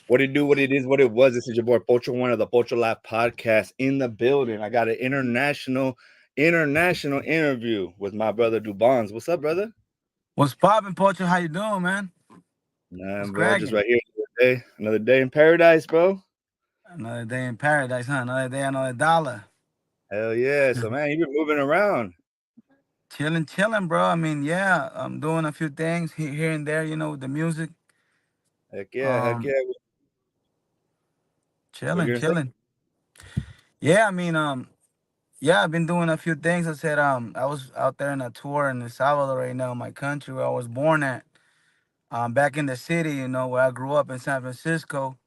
What it do, what it is, what it was. This is your boy Pocho, one of the Pocho Live podcast in the building. I got an international interview with my brother Dubons. What's up, brother? What's poppin', Pocho? How you doing, man? What's Man, bro, just cracking? right here. Another day in paradise, bro. Another day in paradise, huh? Another day, another dollar. Hell yeah. So man, you've been moving around. Chilling, bro. I mean, yeah, I'm doing a few things here and there, with the music. Heck yeah, heck Um, yeah. What you chilling, gonna say? chilling. Yeah, I mean, yeah, I've been doing a few things. I said, I was out there in a tour in El Salvador right now, my country where I was born at. Back in the city, where I grew up in San Francisco.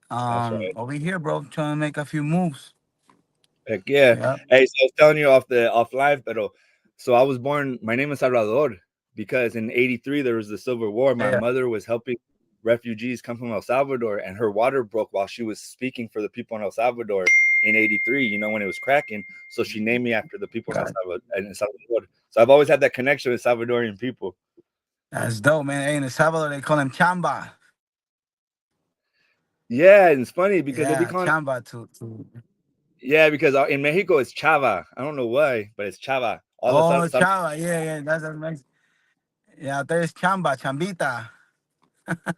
That's right. Over here, bro, trying to make a few moves. Heck yeah. Yeah, Hey, so I was telling you off live, pero so I was born, my name is Salvador because in 83 there was the Civil War. My yeah. mother was helping refugees come from El Salvador and her water broke while she was speaking for the people in El Salvador in 83, when it was cracking. So she named me after the people in Got it. El Salvador. So I've always had that connection with Salvadorian people. That's dope, man. Hey, in El Salvador, they call him Chamba. Yeah, and it's funny because they be Yeah, calling Chamba to. yeah, because in Mexico it's Chava. I don't know why, but it's Chava. All the Oh, Chava. Yeah, yeah. That's Mex. Yeah, there is Chamba, Chambita.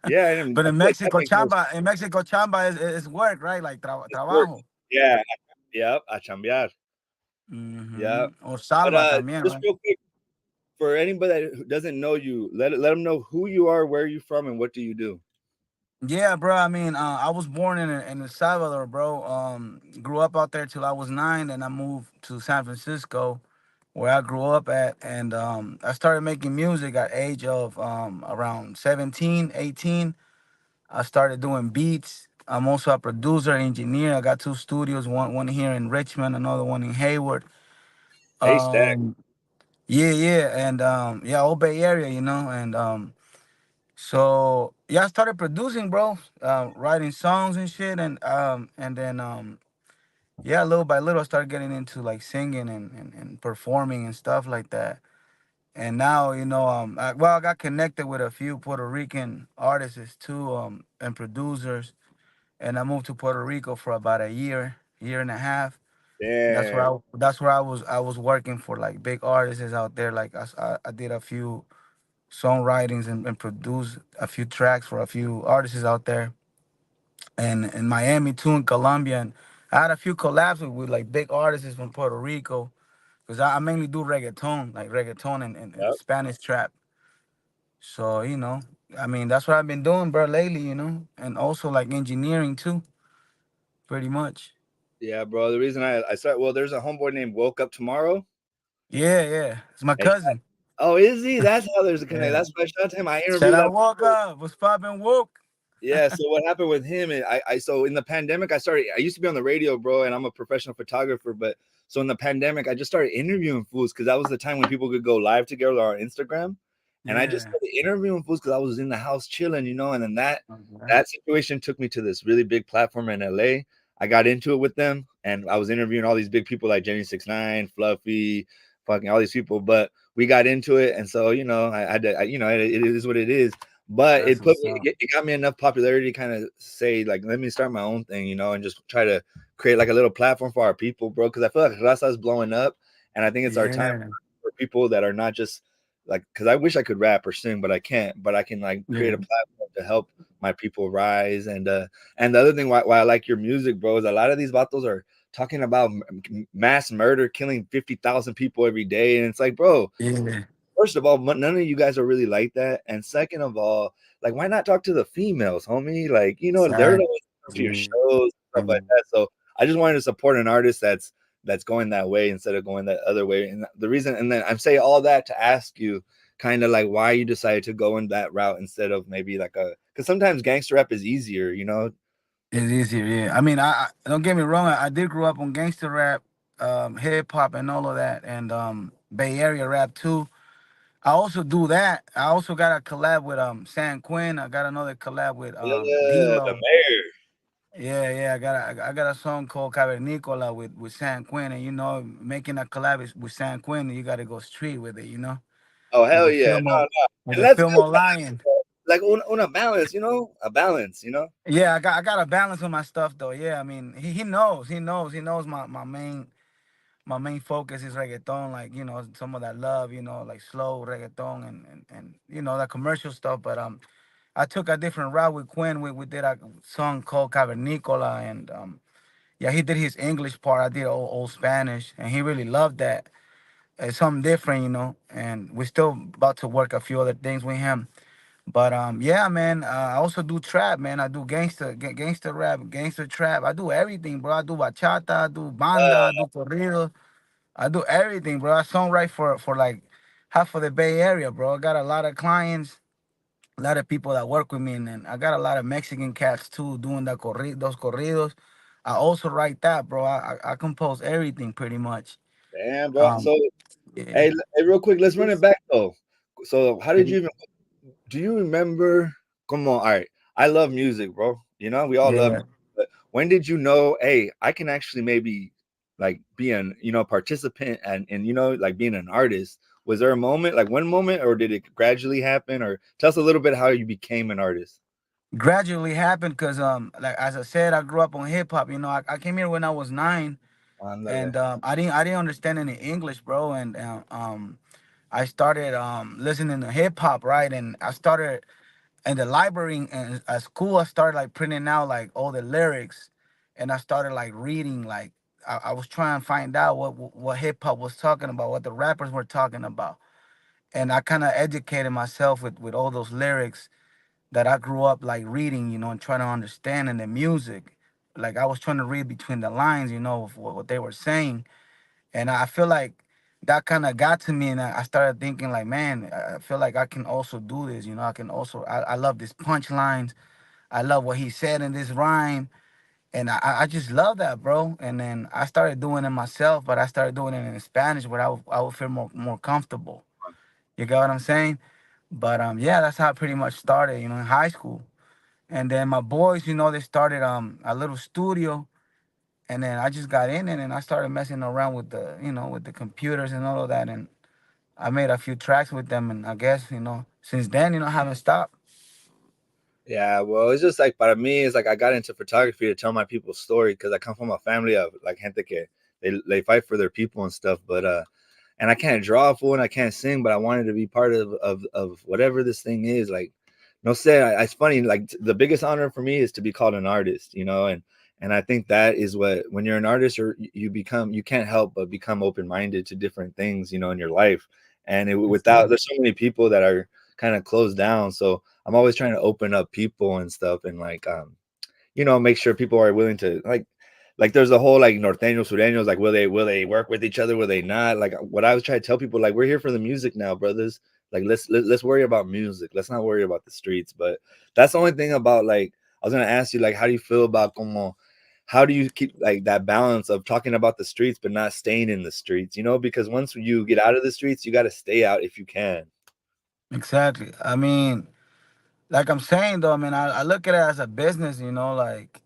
yeah, and But I in feel like that Mexico, makes more Chamba is work, right? Like work. trabajo. Yeah, yep, a chambear. Yeah. O But salva también, just right? real quick, for anybody that doesn't know you, let them know who you are, where you from, and what do you do. Yeah, bro. I mean, I was born in El Salvador, bro. Grew up out there till I was 9, and I moved to San Francisco, where I grew up at, and I started making music at age of around 17, 18. I started doing beats. I'm also a producer, engineer. I got two studios, one here in Richmond, another one in Hayward. Hey, Stack. Um, yeah, yeah, and yeah, Old Bay area, and so yeah, I started producing, bro, writing songs and shit, and then yeah, little by little, I started getting into like singing and performing and stuff like that. And now, I got connected with a few Puerto Rican artists too, and producers, and I moved to Puerto Rico for about a year and a half. Damn. That's where I was working for like big artists out there. Like I did a few songwritings and produced a few tracks for a few artists out there, and in Miami too, in Colombia. And I had a few collabs with like big artists from Puerto Rico, because I mainly do reggaeton, like reggaeton and Yep. Spanish trap. So I mean that's what I've been doing, bro, lately. And also like engineering too, pretty much. Yeah, bro. The reason I started, well, there's a homeboy named Woke Up Tomorrow. Yeah, yeah. It's my And cousin. oh, is he? That's how there's a connect. Yeah. That's why I shout out to him. I Said interviewed I that. woke up, was popping woke. Yeah, so what happened with him? And so in the pandemic, I used to be on the radio, bro, and I'm a professional photographer. But so in the pandemic, I just started interviewing fools because that was the time when people could go live together on Instagram. And I just Yeah. started interviewing fools because I was in the house chilling, and then that Okay. that situation took me to this really big platform in LA. I got into it with them, and I was interviewing all these big people like Jenny 69, Fluffy, fucking all these people. But we got into it, and so I had to, it is what it is. But That's what's up. it got me enough popularity to kind of say like, let me start my own thing, and just try to create like a little platform for our people, bro. Because I feel like Raza is blowing up, and I think it's our time Yeah. for people that are not just like, because I wish I could rap or sing, but I can't. But I can like create Yeah. a platform to help my people rise. And the other thing why I like your music, bro, is a lot of these battles are talking about mass murder, killing 50,000 people every day, and it's like, bro, Yeah. first of all, none of you guys are really like that. And second of all, like, why not talk to the females, homie? Like, they're the ones that come to your Exactly. shows, stuff like that. So I just wanted to support an artist that's going that way instead of going that other way. And the reason, and then I'm saying all that to ask you kind of like why you decided to go in that route instead of maybe like because sometimes gangster rap is easier. It's easier, yeah. I mean, I don't get me wrong. I did grow up on gangster rap, hip hop, and all of that, and Bay Area rap too. I also do that. I also got a collab with San Quinn. I got another collab with Yeah, the D-Lo. mayor. Yeah, yeah. I got a song called Cavernicola with San Quinn, and making a collab with San Quinn, you got to go street with it, Oh with hell the yeah, no, film no, with and the let's film go. Lion. like una balance, you know, a balance, you know. Yeah, I got a balance with my stuff though. Yeah, I mean, he knows my main focus is reggaeton, like some of that love, like slow reggaeton and that commercial stuff. But I took a different route with Quinn. We did a song called Cavernicola, and yeah, he did his English part. I did old Spanish, and he really loved that. It's something different, and we're still about to work a few other things with him. But yeah, man. I also do trap, man. I do gangster rap, gangster trap. I do everything, bro. I do bachata, I do banda, I Uh, do corrido. I do everything, bro. I songwrite for like half of the Bay Area, bro. I got a lot of clients, a lot of people that work with me, and then I got a lot of Mexican cats too doing those corridos. I also write that, bro. I compose everything pretty much. damn, bro. Um, So, yeah, hey, real quick, let's run it back though. So, how did you even? Do you remember? Come on, all right. I love music, bro. You know, we all love yeah. music. But when did you know, hey, I can actually maybe like be an participant and like being an artist? Was there a moment, like one moment, or did it gradually happen? Or tell us a little bit how you became an artist. Gradually happened because like as I said, I grew up on hip hop. I came here when I was 9, Ándale. and I didn't understand any English, bro, and I started listening to hip hop, right, and I started in the library and at school. I started like printing out like all the lyrics, and I started like reading like. I was trying to find out what hip hop was talking about, what the rappers were talking about, and I kind of educated myself with all those lyrics that I grew up like reading, and trying to understand in the music. Like I was trying to read between the lines, of what they were saying. And I feel like that kind of got to me, and I started thinking like, man, I feel like I can also do this. I can also. I love these punchlines. I love what he said in this rhyme, and I just love that, bro. And then I started doing it myself, but I started doing it in Spanish, where I would feel more comfortable. You get what I'm saying? But yeah, that's how it pretty much started, in high school. And then my boys, they started a little studio, and then I just got in it and I started messing around with the computers and all of that, and I made a few tracks with them, and I guess since then I haven't stopped. Yeah, well, it's just like para me, it's like I got into photography to tell my people's story because I come from a family of like gente que they fight for their people and stuff. But and I can't draw full and I can't sing, but I wanted to be part of whatever this thing is. Like, no say, it's funny. Like the biggest honor for me is to be called an artist, and I think that is what when you're an artist, you can't help but become open minded to different things, in your life. And Yes, without sir. there's so many people that are kind of closed down, so I'm always trying to open up people and stuff, and like make sure people are willing to like there's a whole like norteños, sureños, like will they work with each other, will they not? Like what I was trying to tell people, like we're here for the music now, brothers. Like let's worry about music. Let's not worry about the streets. But that's the only thing about like I was gonna ask you like how do you feel about como how do you keep like that balance of talking about the streets but not staying in the streets, because once you get out of the streets, you got to stay out if you can. Exactly. I mean, like I'm saying though, I mean, I look at it as a business, like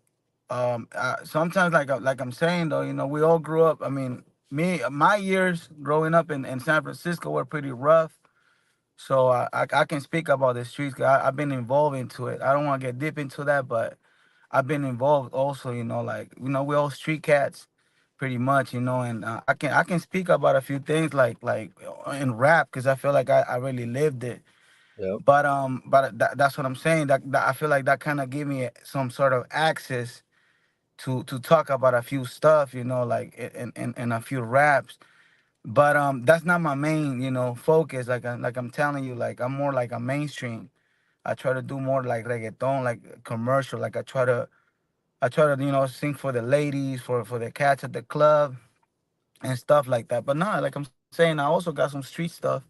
sometimes like I'm saying though, we all grew up. I mean, my years growing up in San Francisco were pretty rough. So I can speak about the streets. 'Cause I've been involved into it. I don't want to get deep into that, but I've been involved also. Like we all street cats, pretty much. And I can speak about a few things like in rap because I feel like I really lived it. Yep. But that's what I'm saying. That I feel like that kind of gave me some sort of access to talk about a few stuff. Like in a few raps. But that's not my main, focus. Like I'm telling you, like I'm more like a mainstream. I try to do more like reggaeton, like commercial. Like I try to sing for the ladies, for the cats at the club and stuff like that. But no, like I'm saying, I also got some street stuff.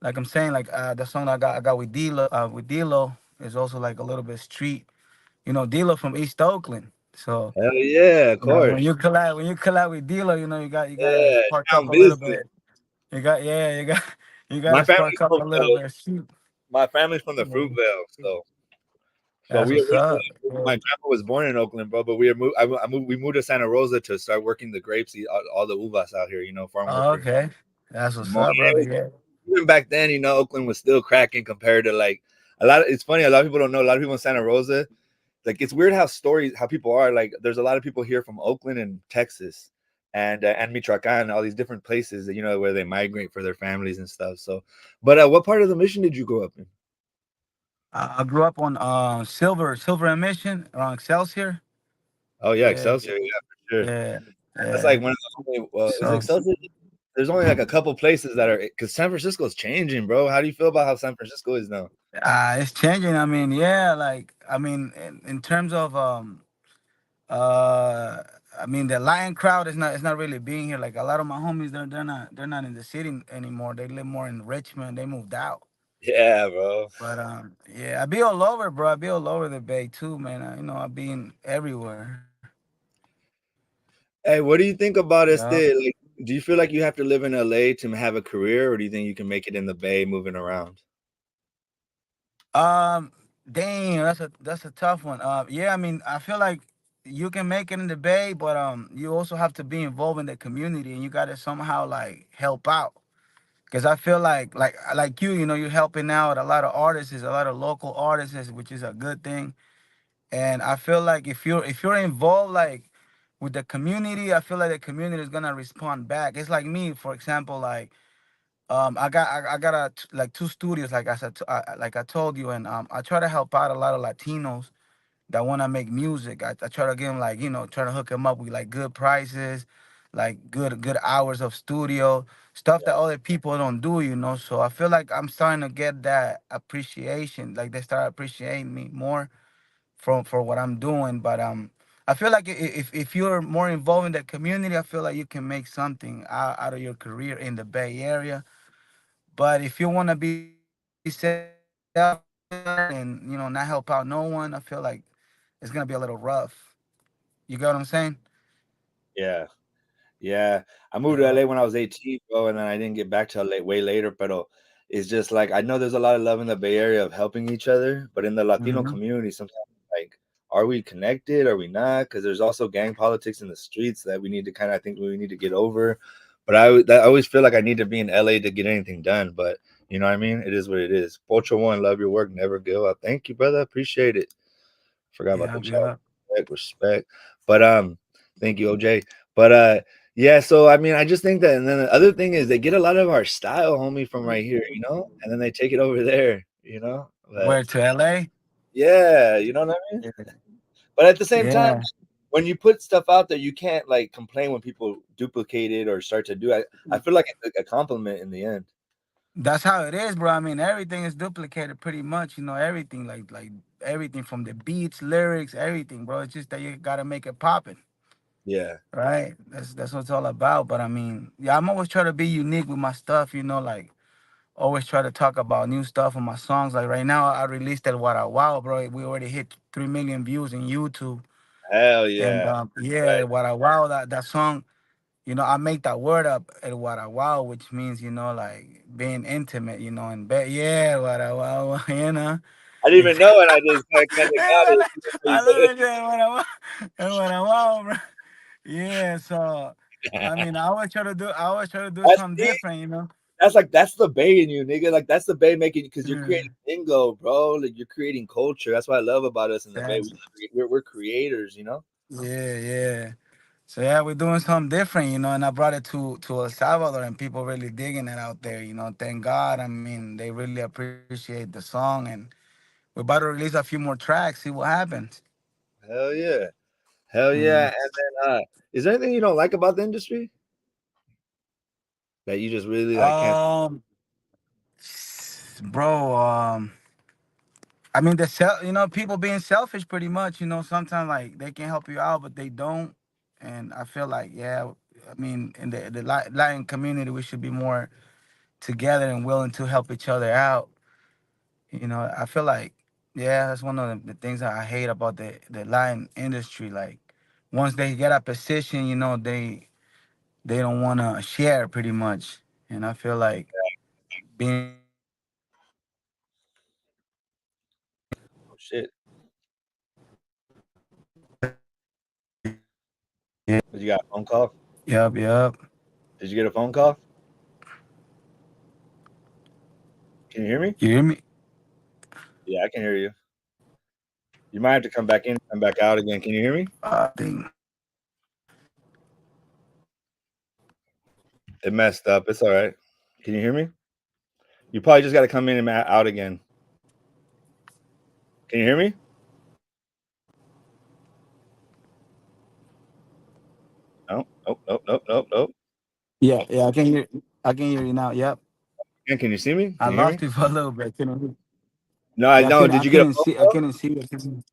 Like I'm saying, like the song I got with Dilo is also like a little bit street. Dilo from East Oakland. So Hell yeah, of when course. you collab with Dilo, you gotta Yeah, spark up town a little business. bit. You My gotta family's spark up from a little bit of street. my family's from the Yeah. Fruitvale, so That's what's up. my Yeah. grandpa was born in Oakland, bro. But we moved to Santa Rosa to start working the grapes, all the uvas out here, farm Oh, workers. okay. That's what's Simón, up, brother. Yeah. even back then, Oakland was still cracking compared to like. a lot. It's funny. A lot of people don't know. A lot of people in Santa Rosa, like it's weird how stories, how people are. Like there's a lot of people here from Oakland and Texas, and Michoacan, all these different places that where they migrate for their families and stuff. So, but what part of the mission did you grow up in? I grew up on Silver and Mission around Excelsior. Oh yeah, Yeah, Excelsior, yeah, for sure. yeah, That's yeah. like one of the only. Is it So Excelsior? There's only like a couple places that are because San Francisco is changing, bro. How do you feel about how San Francisco is now? it's changing. I mean, yeah, like I mean, in terms of uh, I mean, the Lion crowd is not, it's not really being here. Like a lot of my homies, they're not in the city anymore. They live more in Richmond. They moved out. Yeah, bro. But yeah, I be all over, bro. I be all over the Bay too, man. I be in everywhere. Hey, what do you think about Yeah. este? Like, do you feel like you have to live in LA to have a career, or do you think you can make it in the Bay moving around? Um, Damn, that's a tough one. Yeah, I mean, I feel like you can make it in the Bay, but you also have to be involved in the community, and you got to somehow like help out. Cause I feel like you're helping out a lot of artists, a lot of local artists, which is a good thing. And I feel like if you're involved like with the community, I feel like the community is gonna respond back. It's like me, for example, like I got like two studios, like I said, like I told you, and I try to help out a lot of Latinos that want to make music. I try to give them like try to hook them up with like good prices, like good hours of studio stuff that other people don't do. So I feel like I'm starting to get that appreciation. Like they start appreciating me more from for what I'm doing. But I feel like if you're more involved in the community, I feel like you can make something out of your career in the Bay Area. But if you want to be selfish and not help out no one, I feel like it's gonna be a little rough. You get what I'm saying? Yeah. Yeah, I moved to Yeah. LA when I was 18, bro, and then I didn't get back till late, way later. But it's just like I know there's a lot of love in the Bay Area of helping each other, but in the Latino Hmm. community, sometimes like, are we connected? Are we not? Because there's also gang politics in the streets that we need to kind of, I think we need to get over. But I always feel like I need to be in LA to get anything done. But you know what I mean? It is what it is. Pocho one, love your work, never give up. Thank you, brother. Appreciate it. Forgot about Yeah, the chat. yeah. Respect. But thank you, OJ. But yeah, so I mean, I just think that, and then the other thing is they get a lot of our style, homie, from right here, and then they take it over there. But Where to LA? yeah, you know what I mean? Yeah. But at the same time, Yeah. when you put stuff out there, you can't like complain when people duplicate it or start to do it. I feel like it's a compliment in the end. That's how it is, bro. I mean, everything is duplicated pretty much. Everything like everything from the beats, lyrics, everything, bro. It's just that you gotta make it poppin'. Yeah. Right? That's what it's all about. But I mean, yeah, I'm always trying to be unique with my stuff, like always try to talk about new stuff on my songs. Like right now I released that What I Wow, bro. We already hit 3 million views in YouTube. Hell And yeah. yeah, Right. What I Wow, that song, I make that word up at What I Wow, which means, like being intimate, and yeah, What I Wow, I didn't even It's know, and I just kind of got yeah, it. I love that shit. What I Wow. And What I Wow, bro. Yeah, so I mean, I always try to do That's something deep. different. That's the Bay in you, nigga. Like that's the Bay making because you're Yeah, creating lingo, bro. Like you're creating culture. That's what I love about us in the Bay. that's, We're creators. yeah, yeah. So yeah, we're doing something different. And I brought it to El Salvador, and people really digging it out there. Thank God. I mean, they really appreciate the song, and we're about to release a few more tracks. See what happens. Hell yeah, hell yeah. Mm. And then, is there anything you don't like about the industry that you just really like can't? Um, bro. I mean, people being selfish, pretty much. Sometimes like they can help you out, but they don't. And I feel like, yeah, I mean, in the Latin community, we should be more together and willing to help each other out. I feel like, yeah, that's one of the things that I hate about the Latin industry. Like, once they get a position, they don't want to share pretty much. And I feel like being involved in the industry, Oh shit! yeah, Did you got a phone call? yep, yep. Did you get a phone call? Can you hear me? You hear me? Yeah, I can hear you. You might have to come back in, come back out again. Can you hear me? Thing. It messed up. It's all right. Can you hear me? You probably just got to come in and out again. Can you hear me? No. Nope. Nope. Nope. Nope. Nope. Yeah, yeah, I can hear. I can hear you now. Yep. And can you see me? I Can you hear lost me? you for a little bit. Couldn't, No, I yeah, know. I Did you get a couldn't phone see. I call? couldn't see.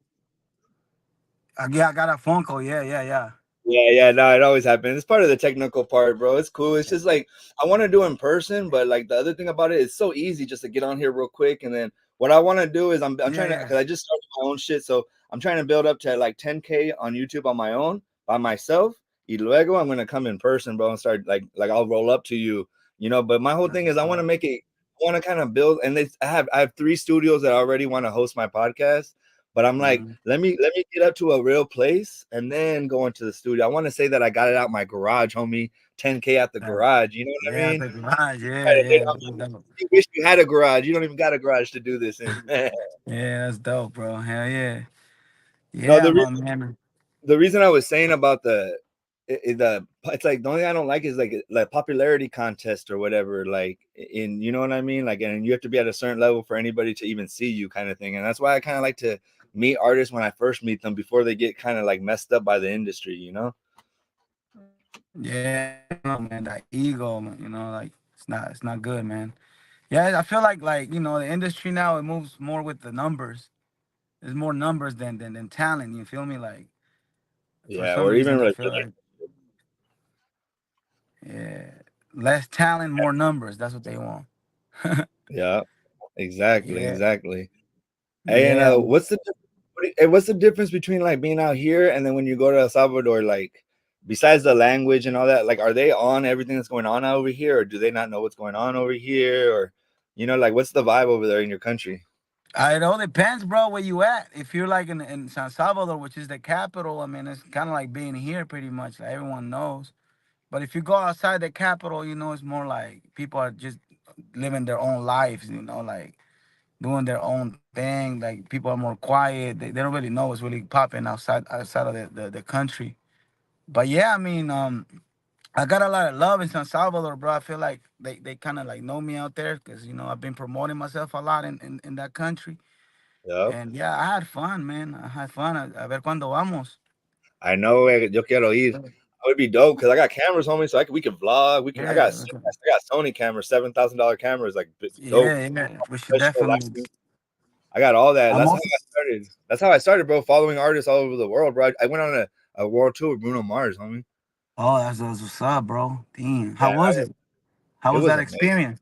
Yeah, I got a phone call. Yeah, yeah, yeah. Yeah, yeah, no, it always happens. It's part of the technical part, bro. It's cool. It's just like I want to do in person, but like the other thing about it, it's so easy just to get on here real quick. And then what I want to do is I'm Yeah, trying to yeah. because I just started my own shit, so I'm trying to build up to like 10K on YouTube on my own by myself. Y luego I'm gonna come in person, bro, and start like I'll roll up to you, you know. But my whole That's thing is what's I want to up. make it. I want to kind of build, and I have 3 studios that already want to host my podcast. But I'm like, Mhm. let me get up to a real place and then go into the studio. I want to say that I got it out my garage, homie. 10K at the Yeah, garage. You know what I yeah, mean? the garage. Yeah, Right, yeah. I'm you wish you had a garage. You don't even got a garage to do this in. Yeah, that's dope, bro. Hell yeah. No, Yeah, my man. the reason I was saying about the it's like the only thing I don't like is like popularity contest or whatever. Like in you know what I mean? Like and you have to be at a certain level for anybody to even see you kind of thing. And that's why I kind of like to meet artists when I first meet them before they get kind of like messed up by the industry, you know? Yeah, man. That ego, man. Like it's not good, man. Yeah, I feel like the industry now it moves more with the numbers. There's more numbers than talent. You feel me? Like for Yeah, some or even reason, I like feel like yeah, less talent, more numbers. That's what they want. yeah, exactly, Yeah, exactly. Hey, and yeah. what's the difference between like being out here and then when you go to El Salvador, like besides the language and all that, like are they on everything that's going on over here, or do they not know what's going on over here, or like what's the vibe over there in your country? It all depends, bro, where you at. If you're like in San Salvador, which is the capital, I mean, it's kind of like being here, pretty much. Like everyone knows. But if you go outside the capital, it's more like people are just living their own lives. Like doing their own thing. Like people are more quiet. They don't really know what's really popping outside of the country. But yeah, I mean, I got a lot of love in San Salvador, bro. I feel like they kind of like know me out there because I've been promoting myself a lot in that country. Yep. And yeah, I had fun, man. I had fun. A ver cuándo vamos. I know, yo quiero ir. I would be dope because I got cameras, homie, so we can vlog. We can. I got Yeah, I got Sony cameras, $7,000 cameras, like dope, yeah, yeah. We should professional definitely. lighting. I got all that. I'm That's how also. I started. That's how I started, bro. Following artists all over the world, bro. I went on a world tour with Bruno Mars, homie. Oh, that's what's up, bro. Damn. How Yeah, was it? How it was was that amazing. experience?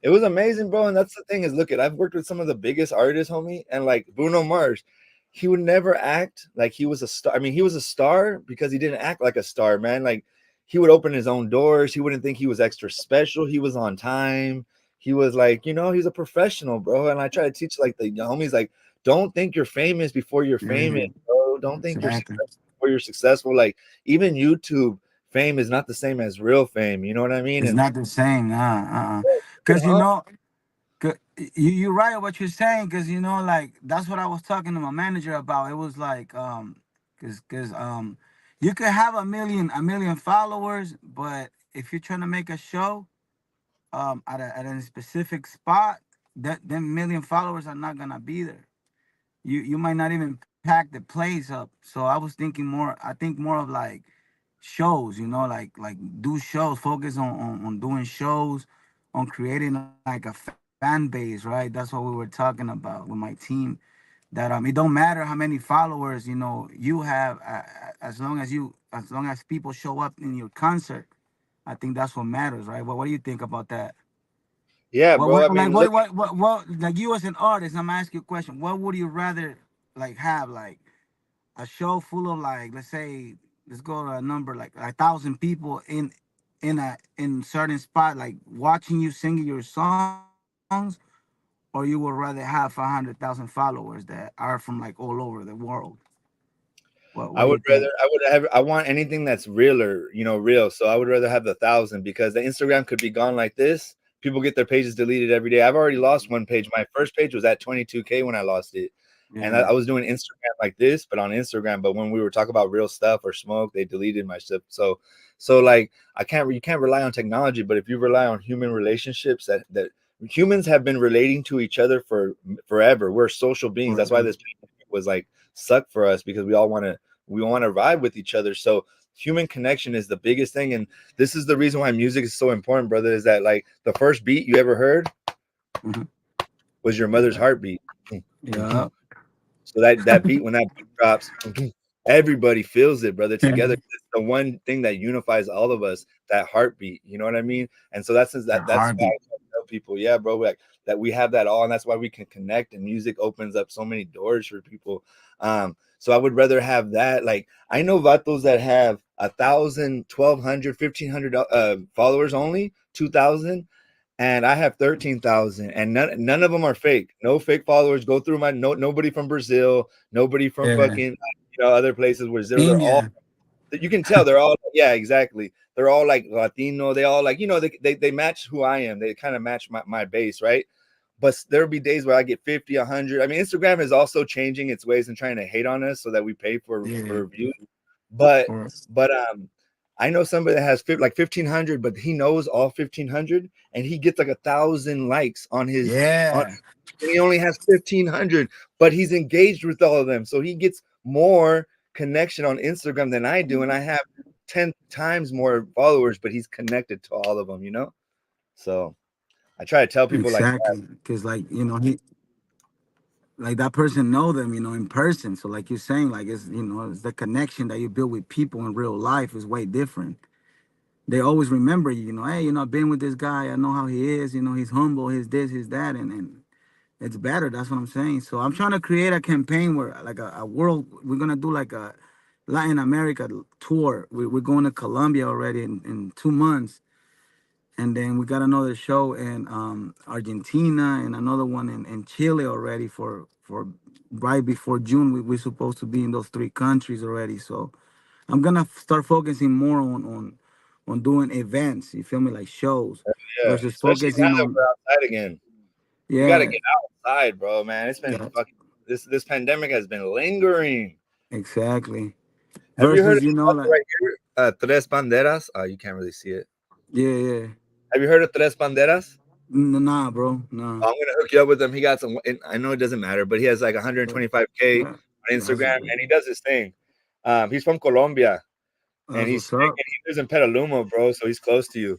It was amazing, bro. And that's the thing is, look at I've worked with some of the biggest artists, homie, and like Bruno Mars, he would never act like he was a star. I mean, he was a star because he didn't act like a star, man. Like he would open his own doors. He wouldn't think he was extra special. He was on time. He was like, he's a professional, bro. And I try to teach like the homies, like, don't think you're famous before you're famous, Yeah, bro. Don't think you're exactly. successful before you're successful. Like even YouTube fame is not the same as real fame. You know what I mean? It's And not the same, get because humble. you're right what you're saying, because like that's what I was talking to my manager about. It was like because you could have a million followers, but if you're trying to make a show at a specific spot, that them million followers are not gonna be there. You might not even pack the place up. So I was thinking more. I think more of like shows. Like do shows. Focus on doing shows, on creating like a fan base. Right. That's what we were talking about with my team. That it don't matter how many followers you have, as long as people show up in your concert. I think that's what matters, right? What do you think about that? Yeah, What, bro. I what like mean, look. what like you as an artist, I'm asking you a question. What would you rather like have like a show full of like let's say let's go to a number like 1,000 people in certain spot like watching you singing your songs, or you would rather have 500,000 followers that are from like all over the world? What do you think? I want anything that's realer, real. So I would rather have the 1,000 because the Instagram could be gone like this. people get their pages deleted every day. I've already lost one page. My first page was at 22K when I lost it. And Yeah. I was doing Instagram like this, but on Instagram. But when we were talking about real stuff or smoke, they deleted my stuff. So like you can't rely on technology, but if you rely on human relationships that humans have been relating to each other for forever. We're social beings. That's why Forever. this was like suck for us because we want to vibe with each other. So human connection is the biggest thing, and this is the reason why music is so important, brother. Is that like the first beat you ever heard Mhm. was your mother's Yeah. heartbeat. Yeah. So that beat, when that beat drops, everybody feels it, brother, together. The It's the one thing that unifies all of us, that heartbeat. You know what I mean? And so that's why heartbeat. I tell people, yeah, bro, like that we have that all, and that's why we can connect. And music opens up so many doors for people. So I would rather have that. Like I know vatos that have 1,000, 1,200, 1,500 followers only, 2,000, and I have 13,000, and none of them are fake. No fake followers. Go through my nobody from Brazil, nobody from Yeah. fucking other places where zero. They're all, Kenya. you can tell they're all, yeah, exactly. They're all like Latino. They all like, they match who I am. They kind of match my base, right? But there'll be days where I get 50, 100. I mean, Instagram is also changing its ways and trying to hate on us so that we pay Yeah. for views. But For but I know somebody that has like 1,500, but he knows all 1,500, and he gets like 1,000 likes on his on. yeah. And he only has 1,500, but he's engaged with all of them, so he gets more connection on Instagram than I do, and I have 10 times more followers, but he's connected to all of them. So I try to tell people like that. Exactly. Because like he like that person know them in person. So like you're saying, like it's the connection that you build with people in real life is way different. They always remember you. Hey, I've been with this guy. I know how he is. He's humble. He's this. He's that. And it's better. That's what I'm saying. So I'm trying to create a campaign where like a world. We're gonna do like a Latin America tour. We're going to Colombia already in 2 months, and then we got another show in Argentina and another one in Chile already for right before June. We're supposed to be in those three countries already. So I'm gonna start focusing more on doing events. You feel me, like shows, Yeah, versus especially now focusing that on we're outside again. We got to yeah, get outside, bro, man. It's been yeah, fucking this pandemic has been lingering. exactly. Have you heard of Versus this author like right here? Tres Banderas. Oh, you can't really see it. yeah, yeah. Have you heard of Tres Banderas? Nah, bro, nah. Oh, I'm gonna hook you up with him. He got some. And I know it doesn't matter, but he has like But 125K yeah, on that's Instagram, and he does his thing. He's from Colombia, and that's what's up. he lives in Petaluma, bro. So he's close to you.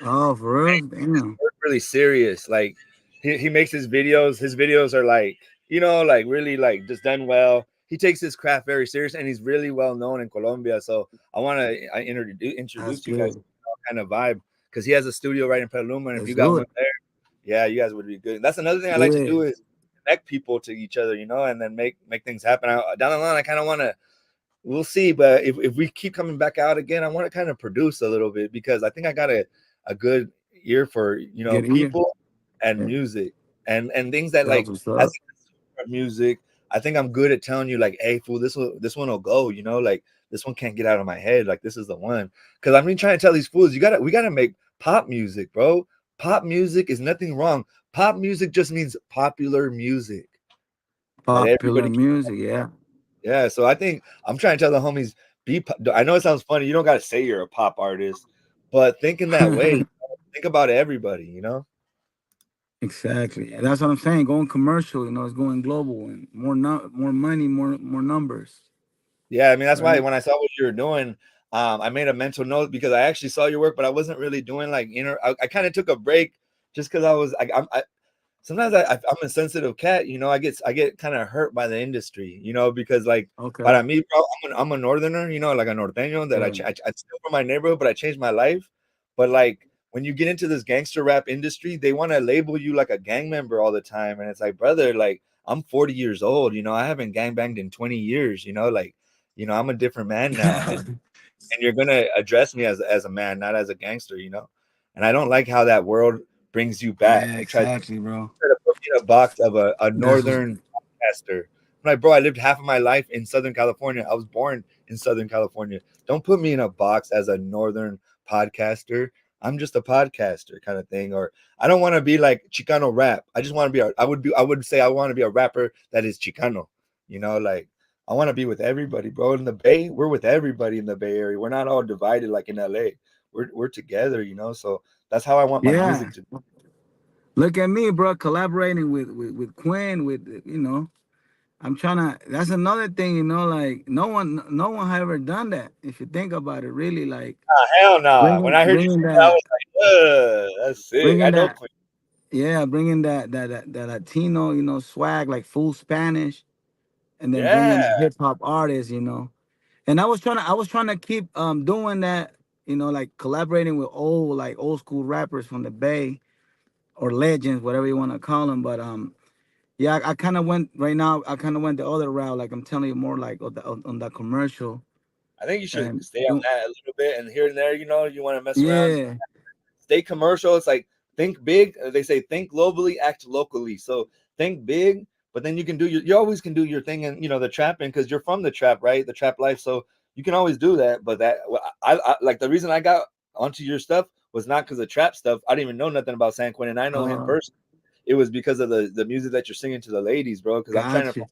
Oh, for real? Damn. Really serious. Like he makes his videos. His videos are like, like really like just done well. He takes his craft very serious, and he's really well known in Colombia. So I want to That's introduce you guys to good. that kind of vibe, because he has a studio right in Petaluma, and if Let's you got do one it. there, yeah, you guys would be good. That's another thing I like to Yeah. do is connect people to each other, and then make things happen. Down the line, I kind of want to. We'll see, but if we keep coming back out again, I want to kind of produce a little bit, because I think I got a good ear for Get here. people and Yeah. music and things that, That's like, what's as up. a consumer of music, I think I'm good at telling you, like, hey fool, this one will go, like this one can't get out of my head, like this is the one. Because I've been trying to tell these fools, we gotta make pop music, bro. Pop music is nothing wrong. Pop music just means popular music that Popular everybody. music, yeah. Yeah, so I think I'm trying to tell the homies, I know it sounds funny. You don't got to say you're a pop artist, but think in that way. Think about everybody. Exactly. And that's what I'm saying. Going commercial, it's going global and more money, more numbers. Yeah, I mean that's why Right? when I saw what you were doing, I made a mental note because I actually saw your work, but I wasn't really doing like I kind of took a break just because I was I sometimes I'm a sensitive cat. I get kind of hurt by the industry. Because like Okay. para mí, bro, I'm a northerner. Like a norteño that Yeah. I still from my neighborhood, but I changed my life. But like when you get into this gangster rap industry, they want to label you like a gang member all the time, and it's like, brother, like I'm 40 years old. I haven't gang banged in 20 years. Like, I'm a different man now, and you're gonna address me as a man, not as a gangster. And I don't like how that world brings you back. Yeah, It tries exactly, bro. to put me in a box of a That's what's northern podcaster. I'm like, bro, I lived half of my life in Southern California. I was born in Southern California. Don't put me in a box as a northern podcaster. I'm just a podcaster kind of thing, or I don't want to be like Chicano rap. I just want to be I would say I want to be a rapper that is Chicano. You know, like I want to be with everybody, bro. In the Bay, we're with everybody in the Bay Area. We're not all divided like in LA. We're together, you know. So that's how I want my Yeah. music to be. Look at me, bro, collaborating with Quinn, I'm trying to. That's another thing, like no one had ever done that. If you think about it, really, like Ah, hell no. When bringing I heard you bringing say that, I that was like, that's sick. I bringing know that Queen. yeah, bringing that Latino, swag, like full Spanish, and then Yeah. bringing a hip hop artist, And I was trying to keep doing that, like collaborating with old school rappers from the Bay or legends, whatever you want to call them. But yeah, I kind of went right now. I kind of went the other route, like I'm telling you, more like on the commercial I think you should and stay on that a little bit, and here and there, you know, you want to mess around. yeah, Stay commercial. It's like think big. They say think globally, act locally. So think big, but then you can do you always can do your thing and the trapping because you're from the trap, right? The trap life. So you can always do that. But I like the reason I got onto your stuff was not because of trap stuff. I didn't even know nothing about San Quentin. I know him uh, personally. It was because of the music that you're singing to the ladies, bro. Because got you.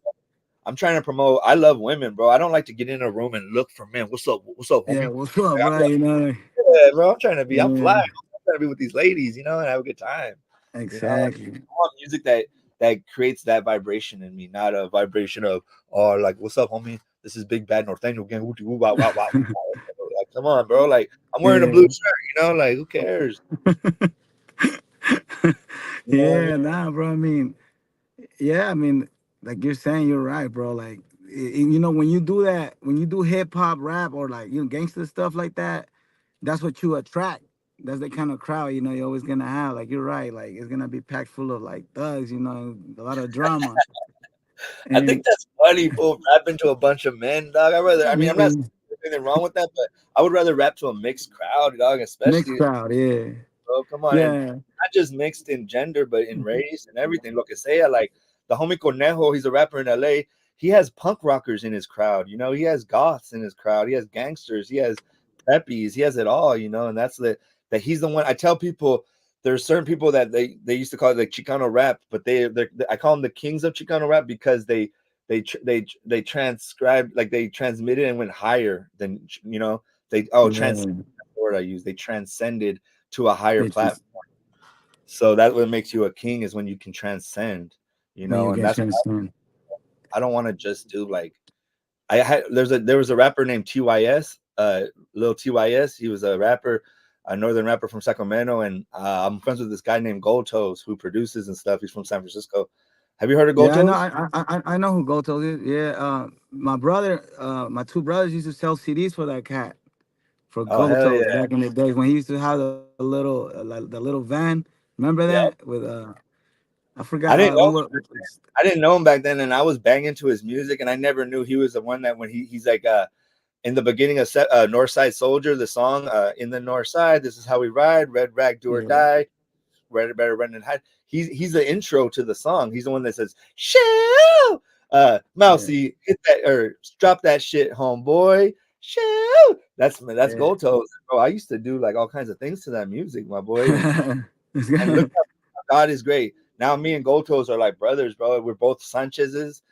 I'm trying to promote. I love women, bro. I don't like to get in a room and look for men. What's up, Yeah, homie? what's up, Like, bro? yeah, bro. I'm fly. Yeah, I'm trying to be with these ladies, and have a good time. exactly. I want music that creates that vibration in me, not a vibration of like, what's up, homie? This is big bad Norteño gang. Wow, wow, wow. Like, come on, bro. Like, I'm wearing a blue Yeah. shirt, like, who cares? You know what I mean? Yeah, nah, bro. Yeah, like you're saying, you're right, bro. Like, when you do that, when you do hip hop, rap, or like gangster stuff like that, that's what you attract. That's the kind of crowd you're always gonna have. Like you're right. Like it's gonna be packed full of like thugs. A lot of drama. I think And that's funny, fool. Rapping to a bunch of men, dog. I mean, I'm not saying yeah, there's anything wrong with that, but I would rather rap to a mixed crowd, dog, mixed especially. crowd. Yeah, Bro. Come on, and yeah, not just mixed in gender, but in race and everything. Lo que sea, like the homie Conejo, he's a rapper in LA. He has punk rockers in his crowd, he has goths in his crowd, he has gangsters, he has preppies, he has it all, and that's that he's the one. I tell people there's certain people that they used to call it like Chicano rap, but I call them the kings of Chicano rap because they transcribed, like they transmitted and went higher than they trans yeah. the word I use. They transcended to a higher They platform. just So that's what makes you a king is when you can transcend, when you and get that's transcend. I don't want to just do like there was a rapper named TYS, little TYS. He was a rapper, a northern rapper from Sacramento, and I'm friends with this guy named Gold Toes who produces and stuff. He's from San Francisco. Have you heard of Gold Yeah, I know. Toes? I know who Goto is. Yeah, my two brothers used to sell CDs for that cat for Oh hell Gotos yeah, back in the days when he used to have the little van. Remember yeah. that with I I forgot didn't we know were I didn't know him back then, and I was banging to his music, and I never knew he was the one that when he's like in the beginning of North Side Soldier, the song in the North Side, this is how we ride, red rag, do or yeah die, better run and hide. He's the intro to the song. He's the one that says, "Shoo, yeah Mousy, hit that or drop that shit, homeboy." Shoo. That's yeah. Gold Toes, bro. I used to do like all kinds of things to that music, my boy, It's and look good. God is great. Now me and Gold Toes are like brothers, bro. We're both Sanchez's.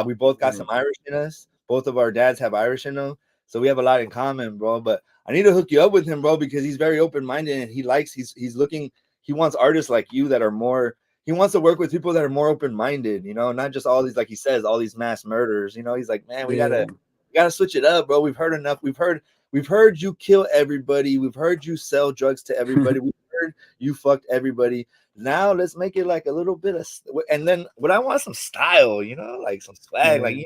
We both got Yeah, some Irish in us. Both of our dads have Irish in them, so we have a lot in common, bro. But I need to hook you up with him, bro, because he's very open minded and he's looking. He wants artists like you that are more. He wants to work with people that are more open minded, not just all these like he says all these mass murders. He's like, man, yeah, we gotta switch it up, bro. We've heard enough. We've heard you kill everybody. We've heard you sell drugs to everybody. We've heard you fucked everybody. Now let's make it like a little bit of, and then what I want some style, like some swag, yeah, like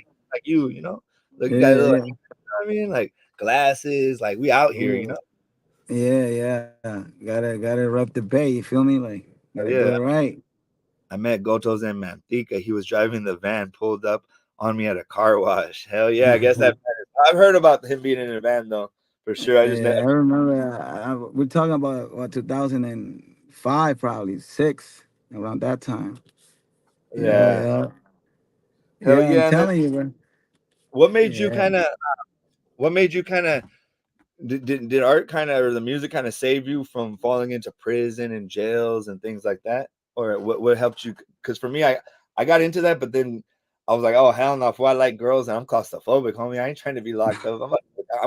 look, you got yeah, like, yeah, I mean, like glasses, like we out here, yeah, yeah, yeah. Gotta rep the bay. You feel me? Like gotta do it Yeah. right. I met Gotos in Manteca. He was driving the van, pulled up on me at a car wash. Hell yeah, I guess that I've heard about him being in a van though, for sure. I just met. Yeah, I remember. We're talking about what 2005, probably six, around that time. Yeah, Yeah, yeah, hell yeah. I'm yeah. And then telling you, bro. what made you Yeah, kind of, what made you kind of did art kind of or the music kind of save you from falling into prison and jails and things like that, or what helped you? Because for me, I got into that, but then I was like, oh hell no, if I like girls and I'm claustrophobic, homie, I ain't trying to be locked up.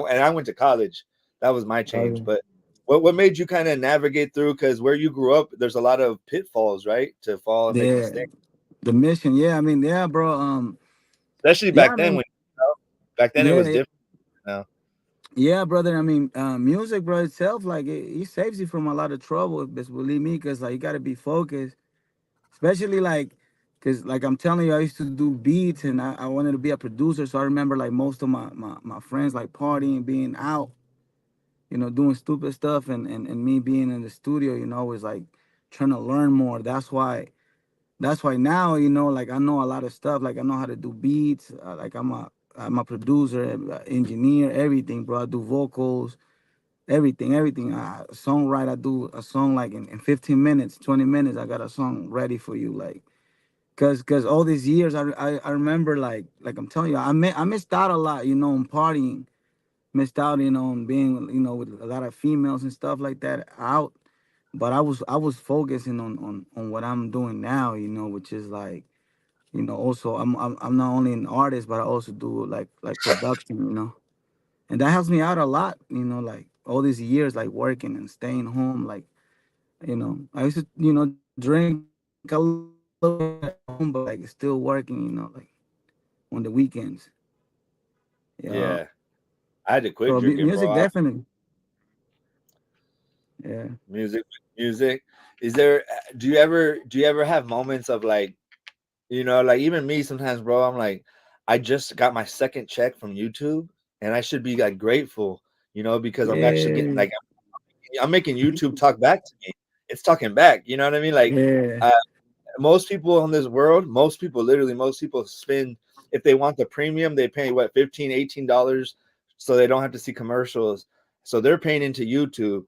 And I went to college. That was my change. Okay. But what made you kind of navigate through? Because where you grew up, there's a lot of pitfalls, right, to fall and make Yeah, mistakes, the mission. Yeah, I mean, yeah, bro. especially Yeah, back I then mean, when back then it was yeah, different. Now, yeah, brother. I mean, music, bro, itself, like it saves you from a lot of trouble. Just believe me, cause like you gotta be focused, especially like, cause like I'm telling you, I used to do beats and I wanted to be a producer. So I remember like most of my friends like partying, being out, doing stupid stuff, and me being in the studio, was like trying to learn more. That's why now, like I know a lot of stuff. Like I know how to do beats. Like I'm a producer, engineer, everything, bro. I do vocals, everything. Songwrite. I do a song like in 15 minutes, 20 minutes. I got a song ready for you, like. Cause all these years, I remember like I'm telling you, I missed out a lot, on partying, missed out, on being, with a lot of females and stuff like that out. But I was focusing on what I'm doing now, which is like, also I'm not only an artist, but I also do like production, and that helps me out a lot, like all these years like working and staying home, like, I used to, drink a little bit at home, but like still working, like on the weekends. Yeah. yeah, I had to So quit drinking, music bro. definitely. Yeah. Music, music. Is there? Do you ever have moments of like, like even me sometimes, bro? I'm like, I just got my second check from YouTube, and I should be like grateful, because I'm actually getting Yeah. like I'm making YouTube talk back to me. It's talking back. You know what I mean? Like, Yeah. uh, most people in this world, most people, literally, most people spend if they want the premium, they pay what 15, $18, so they don't have to see commercials. So they're paying into YouTube.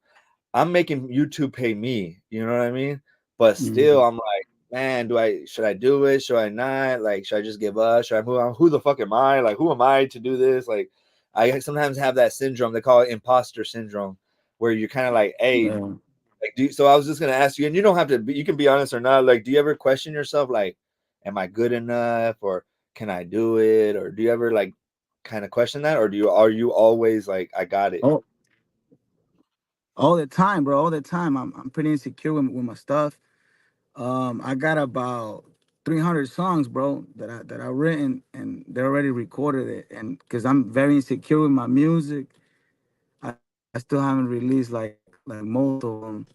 I'm making YouTube pay me, you know what I mean? But still, Mhm. I'm like, man, should I do it? Should I not? Like, should I just give up? Should I move on? Who the fuck am I? Like, who am I to do this? Like, I sometimes have that syndrome. They call it imposter syndrome, where you're kind of like, hey, Yeah. like, so I was just gonna ask you, and you don't have to. You can be honest or not. Like, do you ever question yourself? Like, am I good enough, or can I do it, or do you ever like kind of question that, or are you always like, I got it? Oh, all the time, bro. All the time. I'm pretty insecure with my stuff. I got about 300 songs, bro, that I written, and they already recorded it. And because I'm very insecure with my music, I still haven't released like most of them.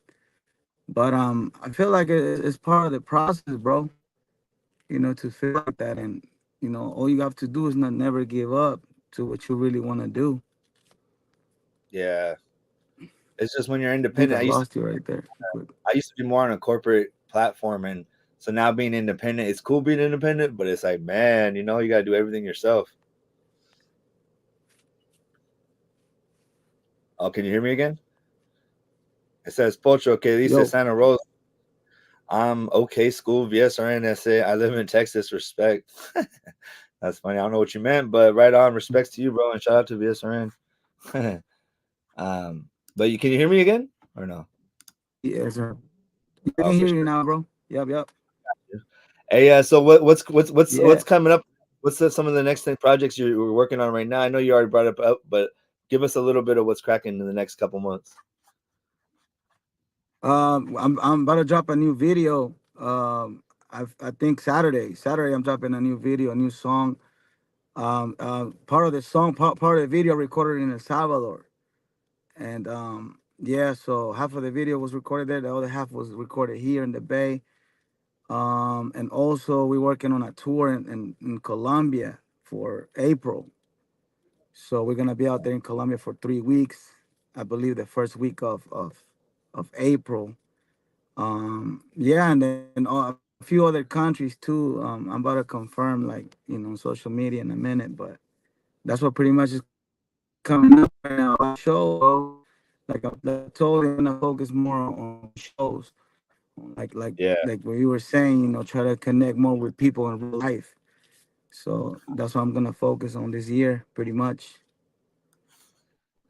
But I feel like it's part of the process, bro. To feel like that, and all you have to do is not never give up to what you really want to do. Yeah, it's just when you're I think I independent. lost you right there. But I used to be more on a corporate platform, and so now being independent, it's cool being independent, but it's like, man, you got to do everything yourself. Oh, can you hear me again? It says Pocho, que dice yo, Santa Rosa. I'm okay, school, VSRN, that's it. I live in Texas, respect. That's funny. I don't know what you meant, but right on. Respects to you, bro, and shout out to VSRN. But can you hear me again or no? yes, sir. Yeah, I Oh, can for hear you sure. now, bro. Yep, yep. Hey, so what's Yeah. coming up? What's some of the next thing projects you're working on right now? I know you already brought it up, but give us a little bit of what's cracking in the next couple months. I'm about to drop a new video. I think Saturday. Saturday, I'm dropping a new video, a new song. Part of the song, part of the video recorded in El Salvador, and yeah. So half of the video was recorded there. The other half was recorded here in the Bay. And also we're working on a tour in Colombia for April. So we're gonna be out there in Colombia for 3 weeks. I believe the first week of April. Yeah, and then a few other countries too. I'm about to confirm, like, on social media in a minute, but that's what pretty much is coming up right now. A lot of shows, bro. Like I told you, I'm gonna focus more on shows, on Yeah, like what you were saying. Try to connect more with people in real life. So that's what I'm gonna focus on this year, pretty much.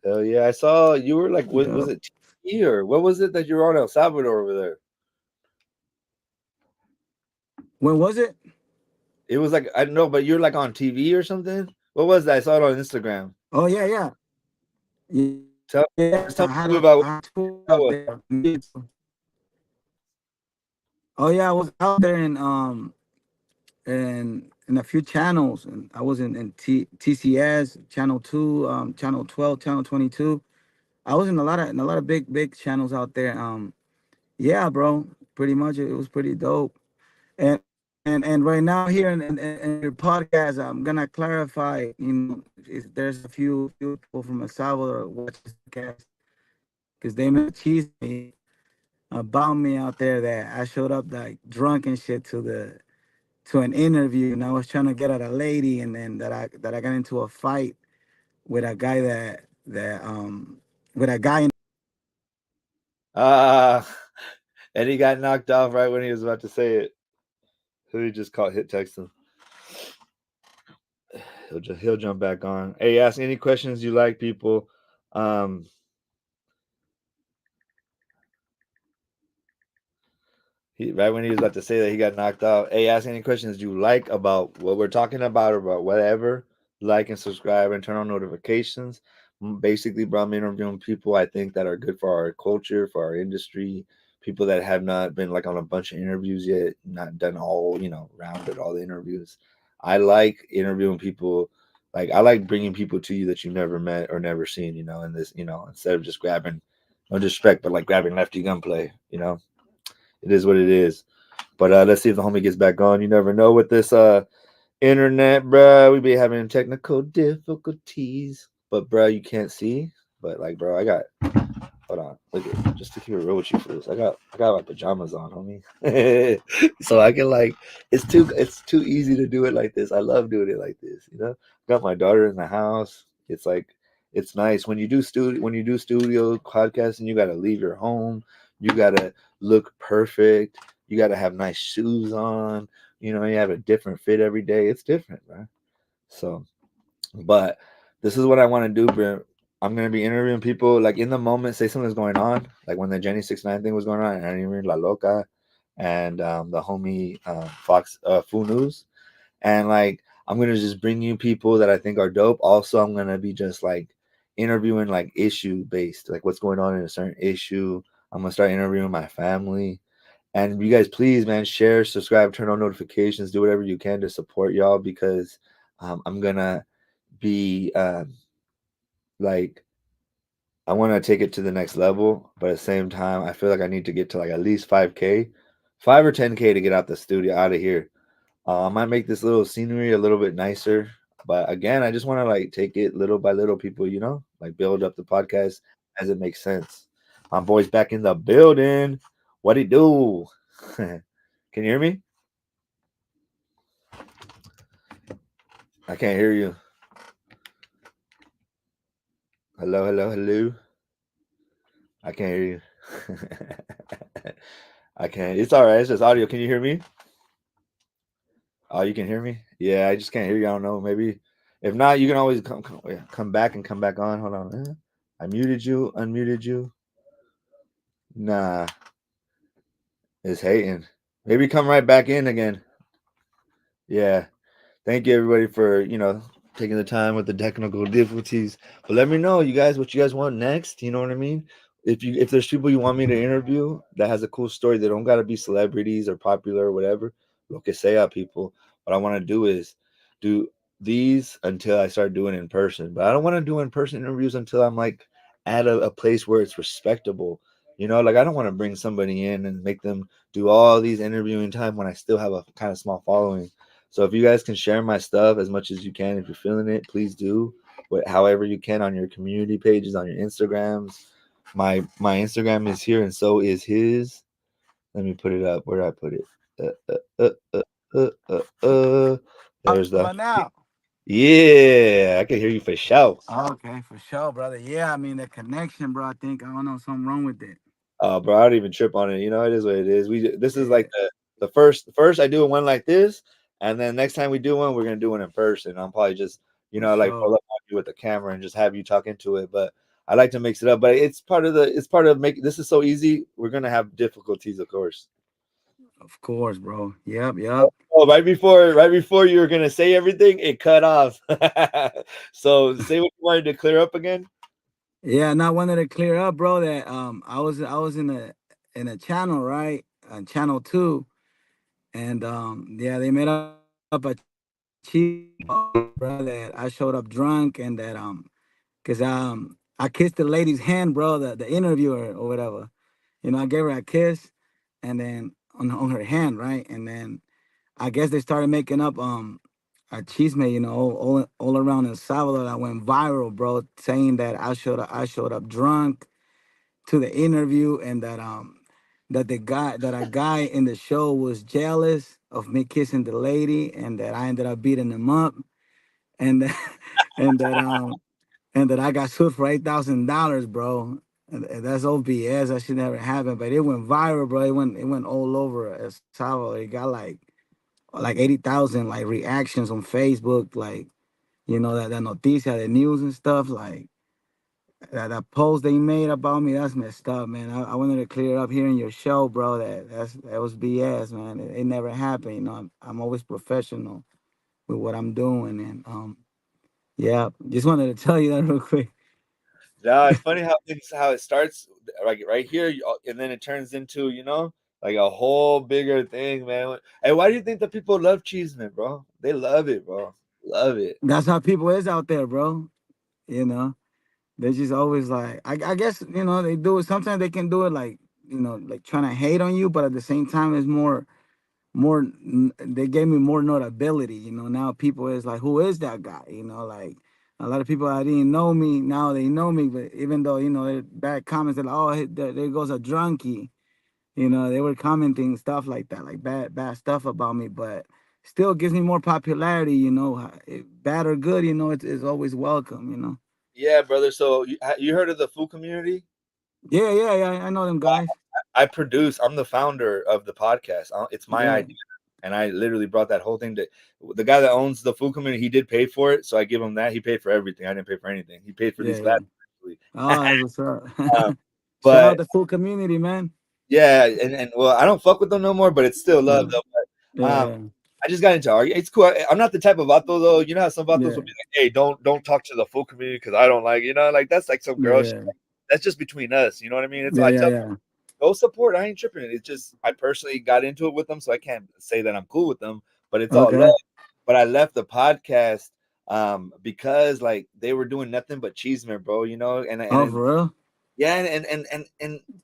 Hell yeah! I saw you were like, was Dope. it TV or what was it that you were on El Salvador over there? When was it? It was like I don't know, but you're like on TV or something. What was that? I saw it on Instagram. Oh yeah, yeah, Tell yeah. I just tell had me about I what had tour out that was. there. Oh yeah, I was out there in a few channels, and I was in TCS channel 2, channel 12, channel 22. I was in a lot of big channels out there. Yeah, bro, pretty much it was pretty dope. And right now here in your podcast, I'm gonna clarify. You know, if there's a few people from El Salvador watch this podcast because they may tease me about me out there that I showed up like drunk and shit to an interview, and I was trying to get at a lady, and then that I got into a fight with a guy that with a guy. Ah, and he got knocked off right when he was about to say it. Who he just caught hit text him. He'll jump back on. Hey, ask any questions you like, people. Um, right when he was about to say that he got knocked out. Hey, ask any questions you like about what we're talking about or about whatever. Like and subscribe and turn on notifications. Basically, bro, I'm interviewing people I think that are good for our culture, for our industry. People that have not been like on a bunch of interviews yet, not done all, rounded all the interviews. I like interviewing people. Like I like bringing people to you that you never met or never seen. In this, instead of just grabbing, no disrespect, but like grabbing lefty gunplay. It is what it is. But let's see if the homie gets back on. You never know with this internet, bro. We be having technical difficulties. But bro, you can't see. But like, bro, I got hold on. Look at just to keep it real with you fools. I got my pajamas on, homie. So I can like it's too easy to do it like this. I love doing it like this. Got my daughter in the house. It's like it's nice when you do studio podcasting, you gotta leave your home. You gotta look perfect. You gotta have nice shoes on. You have a different fit every day. It's different, right? So but this is what I want to do, bro. I'm gonna be interviewing people like in the moment. Say something's going on, like when the Jenny 69 thing was going on, and I interviewed La Loca and the homie Fox Fu News, and like I'm gonna just bring you people that I think are dope. Also, I'm gonna be just like interviewing like issue based, like what's going on in a certain issue. I'm gonna start interviewing my family. And you guys, please, man, share, subscribe, turn on notifications, do whatever you can to support y'all because I'm gonna be like I want to take it to the next level, but at the same time, I feel like I need to get to like at least 5K, 5 or 10K to get out the studio out of here. I might make this little scenery a little bit nicer, but again, I just want to like take it little by little, people. Like build up the podcast as it makes sense. My boy's back in the building. What he do? Can you hear me? I can't hear you. Hello, hello, hello. I can't hear you. I can't. It's all right. It's just audio. Can you hear me? Oh, you can hear me? Yeah, I just can't hear you. I don't know. Maybe if not, you can always come back and come back on. Hold on. I muted you, unmuted you. Nah, it's hating. Maybe come right back in again. Yeah. Thank you everybody for taking the time with the technical difficulties. But let me know, you guys, what you guys want next. You know what I mean? If there's people you want me to interview that has a cool story, they don't gotta be celebrities or popular or whatever. Lo que sea, people. What I want to do is do these until I start doing in person. But I don't want to do in person interviews until I'm like at a place where it's respectable. Like I don't want to bring somebody in and make them do all these interviewing time when I still have a kind of small following. So if you guys can share my stuff as much as you can, if you're feeling it, please do. However you can on your community pages, on your Instagrams. My Instagram is here, and so is his. Let me put it up. Where did I put it? How There's the about now? yeah. I can hear you for sure. Okay, for sure, brother. Yeah, I mean the connection, bro. I don't know something wrong with it. Bro, I don't even trip on it. It is what it is. This is Yeah, like the first I do one like this, and then next time we do one, we're gonna do one in person. I'm probably just for like sure. pull up on you with the camera and just have you talk into it. But I like to mix it up, but it's part of making this is so easy. We're gonna have difficulties, of course. Of course, bro. Yep, yep. Oh, right before you were gonna say everything, it cut off. So say what you wanted to clear up again. Yeah, and I wanted to clear up, bro, that I was in a channel, right? Channel 2, and yeah, they made up a cheese bro, that I showed up drunk, and that cause I kissed the lady's hand, bro, the interviewer or whatever. You know, I gave her a kiss, and then on her hand, right? And then I guess they started making up a chisme, you know, all around El Salvador that went viral, bro, saying that I showed up drunk to the interview, and that a guy in the show was jealous of me kissing the lady, and that I ended up beating him up, and and that I got sued for $8,000, bro. And that's all BS. That should never happen. But it went viral, bro. It went all over El Salvador. It got like 80,000 like reactions on Facebook, like, you know, that noticia, the news and stuff, like that post they made about me. That's messed up, man. I wanted to clear up here in your show, bro. That was BS, man. It never happened. You know, I'm always professional with what I'm doing, and yeah, just wanted to tell you that real quick. Yeah, it's funny how it starts like right here, and then it turns into like a whole bigger thing, man. And why do you think that people love Cheeseman, bro? They love it, bro. Love it. That's how people is out there, bro. You know, they just always like, I guess, you know, they do it. Sometimes they can do it like, you know, like trying to hate on you, but at the same time, it's they gave me more notability. You know, now people is like, who is that guy? You know, like a lot of people that didn't know me, now they know me. But even though, you know, bad comments, they're like, oh, there goes a drunkie. You know, they were commenting stuff like that, like bad stuff about me, but still gives me more popularity. You know, bad or good, you know, it's always welcome. You know. Yeah, brother. So you heard of the food community? Yeah, yeah, yeah. I know them guys. I'm the founder of the podcast. It's my Yeah, idea. And I literally brought that whole thing to the guy that owns the food community. He did pay for it. So I give him that. He paid for everything. I didn't pay for anything. He paid for yeah, these yeah. glasses, Oh, actually. that's what's up. Shout out But the full community, man. yeah, and well, I don't fuck with them no more, but it's still love Yeah, though. But yeah, yeah, I just got into arguing. It's cool. I'm not the type of vato though. You know how some vatos will yeah, be like, "Hey, don't talk to the full community because I don't like," like that's like some yeah, girl shit. yeah, That's just between us. You know what I mean? It's yeah, I yeah, tell yeah. go support. I ain't tripping. It's just I personally got into it with them, so I can't say that I'm cool with them. But it's all love. Okay. But I left the podcast because like they were doing nothing but cheeseman, bro. And Oh, then for real? yeah, and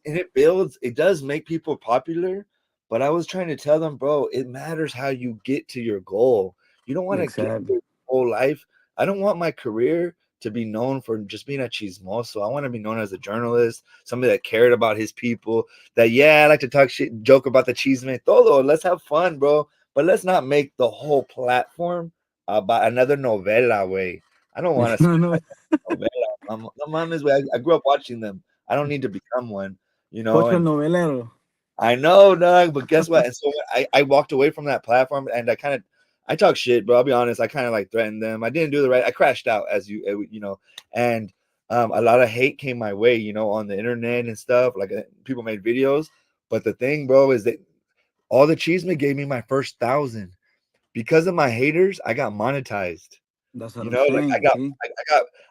it builds. It does make people popular. But I was trying to tell them, bro, it matters how you get to your goal. You don't want to get Exactly. your whole life. I don't want my career to be known for just being a chismoso. I want to be known as a journalist, somebody that cared about his people. That yeah, I like to talk shit, joke about the cheeseman. Todo, let's have fun, bro. But let's not make the whole platform about another novela way. I don't want to No, spend no. novela. No mames, way. I grew up watching them. I don't need to become one, Pocho el and novelero. I know, dog, but guess what? And so I walked away from that platform and I talk shit, bro. I'll be honest. I kind of like threatened them. I didn't do the right. I crashed out as and a lot of hate came my way, on the internet and stuff. Like people made videos, but the thing, bro, is that all the Cheeseman gave me my first 1,000 because of my haters. I got monetized. That's what You I'm know, like saying.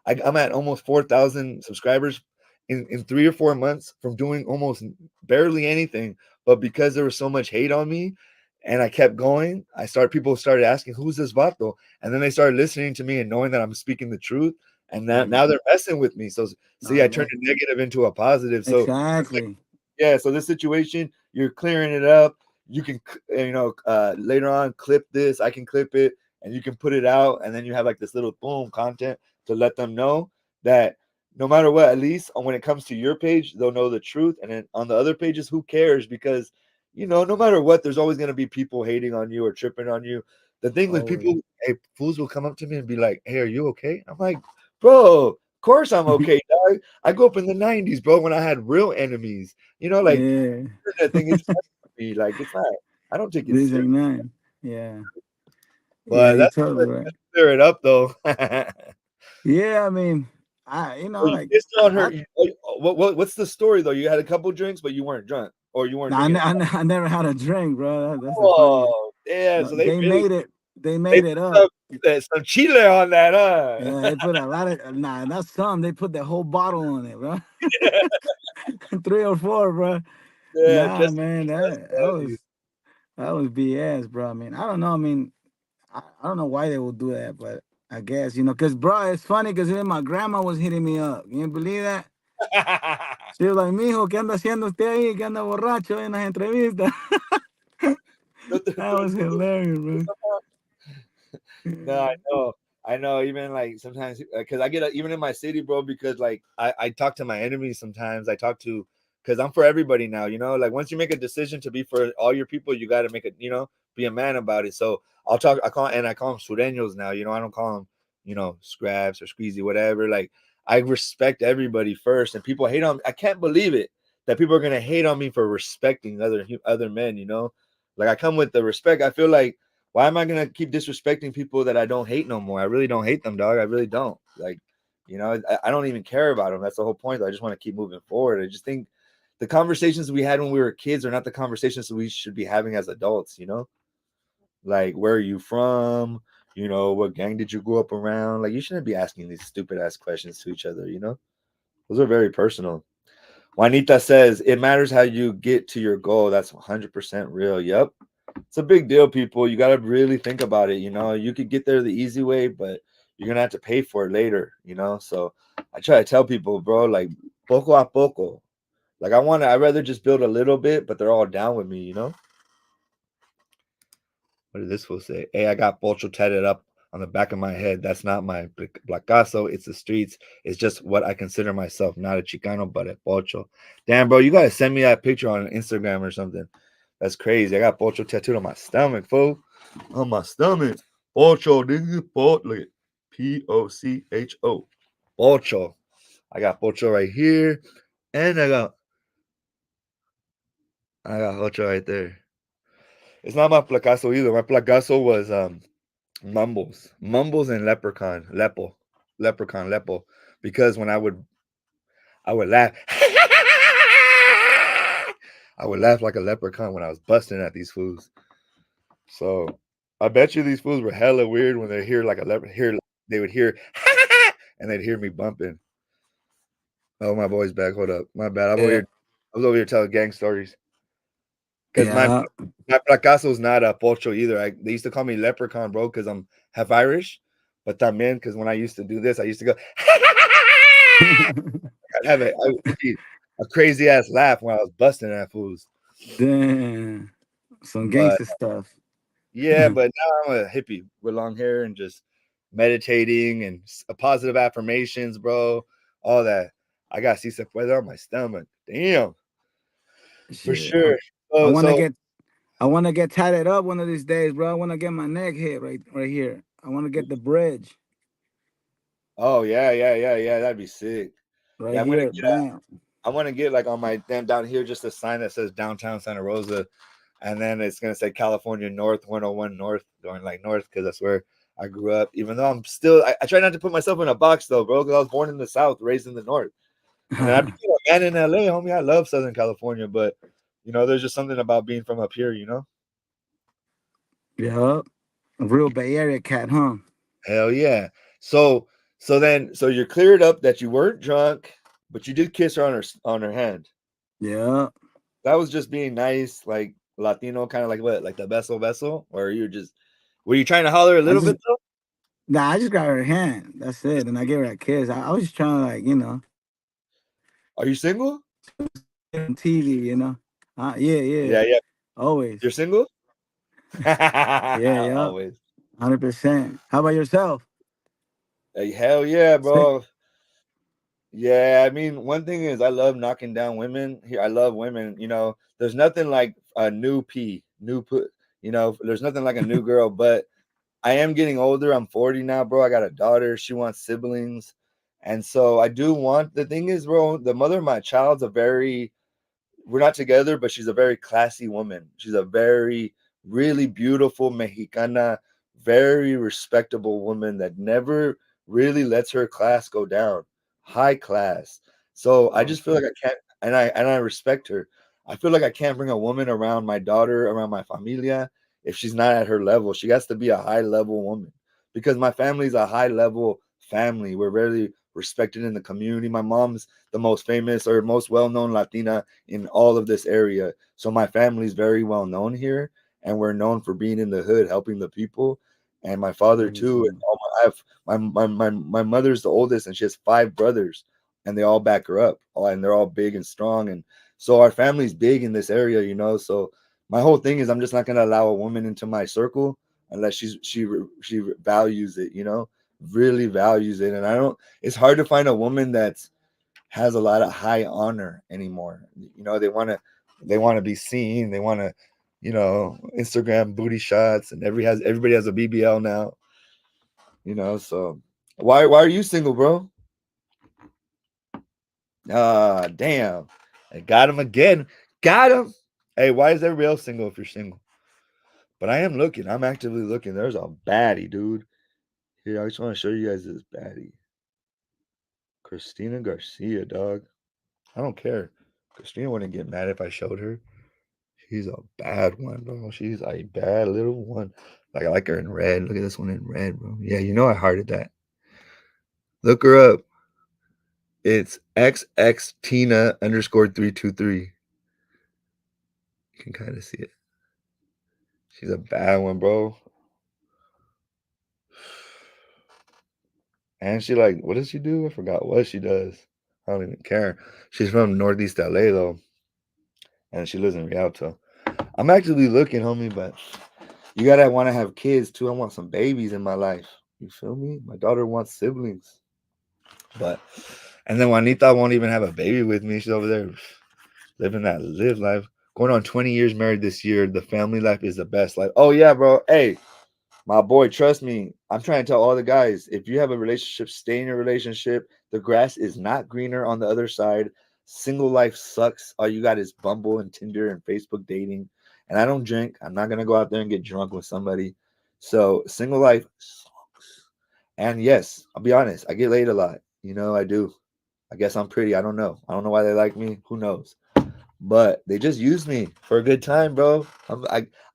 See? I'm at almost 4,000 subscribers in 3 or 4 months from doing almost barely anything. But because there was so much hate on me and I kept going, people started asking, who's this vato? And then they started listening to me and knowing that I'm speaking the truth. And Mm. now they're messing with me. So see, No, I turned a negative into a positive. So exactly. yeah, so this situation, you're clearing it up. You can, later on clip this. I can clip it, and you can put it out, and then you have like this little boom content to let them know that no matter what, at least when it comes to your page, they'll know the truth. And then on the other pages, who cares? Because no matter what, there's always gonna be people hating on you or tripping on you. The thing with Always. people, hey, fools will come up to me and be like, "Hey, are you okay?" I'm like, "Bro, of course I'm okay, dog. I grew up in the '90s, bro, when I had real enemies." Like Yeah. that thing is funny to me. Like it's not. I don't take it This serious. ain't none. Yeah. Yeah, But you that's totally right. clear it up though. Yeah, I mean, I So you like kissed on her. I What's the story though? You had a couple drinks, but you weren't drunk, or you weren't nah, drinking at all. I never had a drink, bro. That's the funny. Oh, yeah. So they They really made it. They they made it put up. some chile on that, Yeah, huh? they put a lot of nah. That's some. They put the whole bottle on it, bro. 3 or 4, bro. Yeah, Nah, just man, that's funny. that was BS, bro. I mean, I don't know. I mean, I don't know why they would do that, but I guess cause bro, it's funny because even my grandma was hitting me up. You believe that? She was like, mijo, ¿qué anda haciendo usted ahí? ¿Qué anda borracho en las entrevistas? That was hilarious, bro. No, I know. Even like sometimes, because I get even in my city, bro. Because like I talk to my enemies sometimes. I talk to because I'm for everybody now. Like once you make a decision to be for all your people, you got to make it. Be a man about it. So I'll talk. I call them sureños now. I don't call them scraps or squeezy whatever. Like I respect everybody first, and people hate on. I can't believe it that people are gonna hate on me for respecting other men. Like I come with the respect. I feel like why am I gonna keep disrespecting people that I don't hate no more? I really don't hate them, dog. I really don't. Like, I don't even care about them. That's the whole point. I just want to keep moving forward. I just think the conversations we had when we were kids are not the conversations we should be having as adults. Like where are you from? What gang did you grow up around? Like you shouldn't be asking these stupid ass questions to each other. Those are very personal. Juanita says it matters how you get to your goal. That's 100% real. Yep. It's a big deal, people. You got to really think about it. You could get there the easy way, but you're going to have to pay for it later. So I try to tell people, bro, like poco a poco. Like I'd rather just build a little bit, but they're all down with me. What did this fool say? Hey, I got Pocho tatted up on the back of my head. That's not my placazo. It's the streets. It's just what I consider myself. Not a Chicano, but a Pocho. Damn, bro, you got to send me that picture on Instagram or something. That's crazy. I got Pocho tattooed on my stomach, fool. On my stomach. Pocho, nigga. Look at Pocho. Pocho. I got Pocho right here. And I got Pocho right there. It's not my placazo either. My placazo was Mumbles and Leprechaun, because when I would laugh, I would laugh like a leprechaun when I was busting at these fools. So I bet you these fools were hella weird when they hear like a leper. They would hear, and they'd hear me bumping. Oh, my boy's back. Hold up, my bad. Yeah, I was over here telling gang stories because my yeah. my placazo is not a pocho either. They used to call me leprechaun, bro, because I'm half Irish. But también because when I used to do this, I used to go. I'd have a crazy ass laugh when I was busting at fools. Damn, some But gangster stuff. yeah, but now I'm a hippie with long hair and just meditating and positive affirmations, bro. All that. I got see some weather on my stomach. Damn, for Shit, sure. I So, want to so get I want to get tatted up one of these days, bro. I want to get my neck hit right here. I want to get the bridge oh yeah, yeah, yeah, yeah. That'd be sick. right Yeah, I'm gonna here. get. Bam. I want to get like on my damn down here just a sign that says downtown Santa Rosa, and then it's gonna say California North 101 North, going like north because that's where I grew up. Even though I'm still, I try not to put myself in a box though, bro, because I was born in the South, raised in the North, and then I became a man in LA, homie. I love Southern California, but there's just something about being from up here. Yup. A real Bay Area cat, huh? Hell yeah. So so you're cleared up that you weren't drunk, but you did kiss her on her hand. Yeah. That was just being nice, like Latino, kind of like what, like the beso, or were you trying to holler a I little just bit though? Nah, I just got her hand. That's it. And I gave her a kiss. I was just trying to like, Are you single? get on TV. Yeah, yeah. Yeah, yeah. Always. You're single? Yeah, yeah. Always. 100%. How about yourself? Hey, hell yeah, Sick. bro. Yeah, I mean, one thing is I love knocking down women. Here, I love women. There's nothing like a new P, new put. There's nothing like a new girl. But I am getting older. I'm 40 now, bro. I got a daughter. She wants siblings, and so I do want. The thing is, bro, the mother of my child's a very. We're not together, but she's a very classy woman. She's a very, really beautiful Mexicana, very respectable woman that never really lets her class go down. high class. So I Oh just feel like shit. I can't, and I respect her. I feel like I can't bring a woman around my daughter, around my familia, if she's not at her level. She has to be a high level woman because my family's a high level family. We're very respected in the community. My mom's the most famous or most well known Latina in all of this area. So my family's very well known here, and we're known for being in the hood, helping the people. And my father Yes, too. And sir. all my, I have my mother's the oldest, and she has five brothers, and they all back her up, and they're all big and strong. And so our family's big in this area, you know. So my whole thing is I'm just not gonna allow a woman into my circle unless she values it, you know, really values it. And I don't. It's hard to find a woman that's has a lot of high honor anymore. You know, they want to be seen. They want to, you know, Instagram booty shots, and everybody has a BBL now. You know, so why are you single, bro? Ah, damn, I got him again. Got him. Hey, why is everybody else single if you're single? But I am looking. I'm actively looking. There's a baddie, dude. Here, I just want to show you guys this baddie. Christina Garcia, dog. I don't care. Christina wouldn't get mad if I showed her. She's a bad one, bro. She's a bad little one. Like I like her in red. Look at this one in red, bro. Yeah, you know I hearted that. Look her up. It's XX Tina underscore 323. You can kind of see it. She's a bad one, bro. And she like, what does she do? I forgot what she does. I don't even care. She's from Northeast LA though, and she lives in Rialto. I'm actively looking, homie, but you gotta want to have kids too. I want some babies in my life. You feel me? My daughter wants siblings, but and then Juanita won't even have a baby with me. She's over there living that live life. Going on 20 years married this year. The family life is the best life. Oh yeah, bro. Hey, my boy, trust me. I'm trying to tell all the guys, if you have a relationship, stay in your relationship. The grass is not greener on the other side. Single life sucks. All you got is Bumble and Tinder and Facebook dating. And I don't drink. I'm not gonna go out there and get drunk with somebody. So single life sucks. And yes, I'll be honest, I get laid a lot. You know, I do. I guess I'm pretty. I don't know. I don't know why they like me. Who knows? But they just use me for a good time, bro.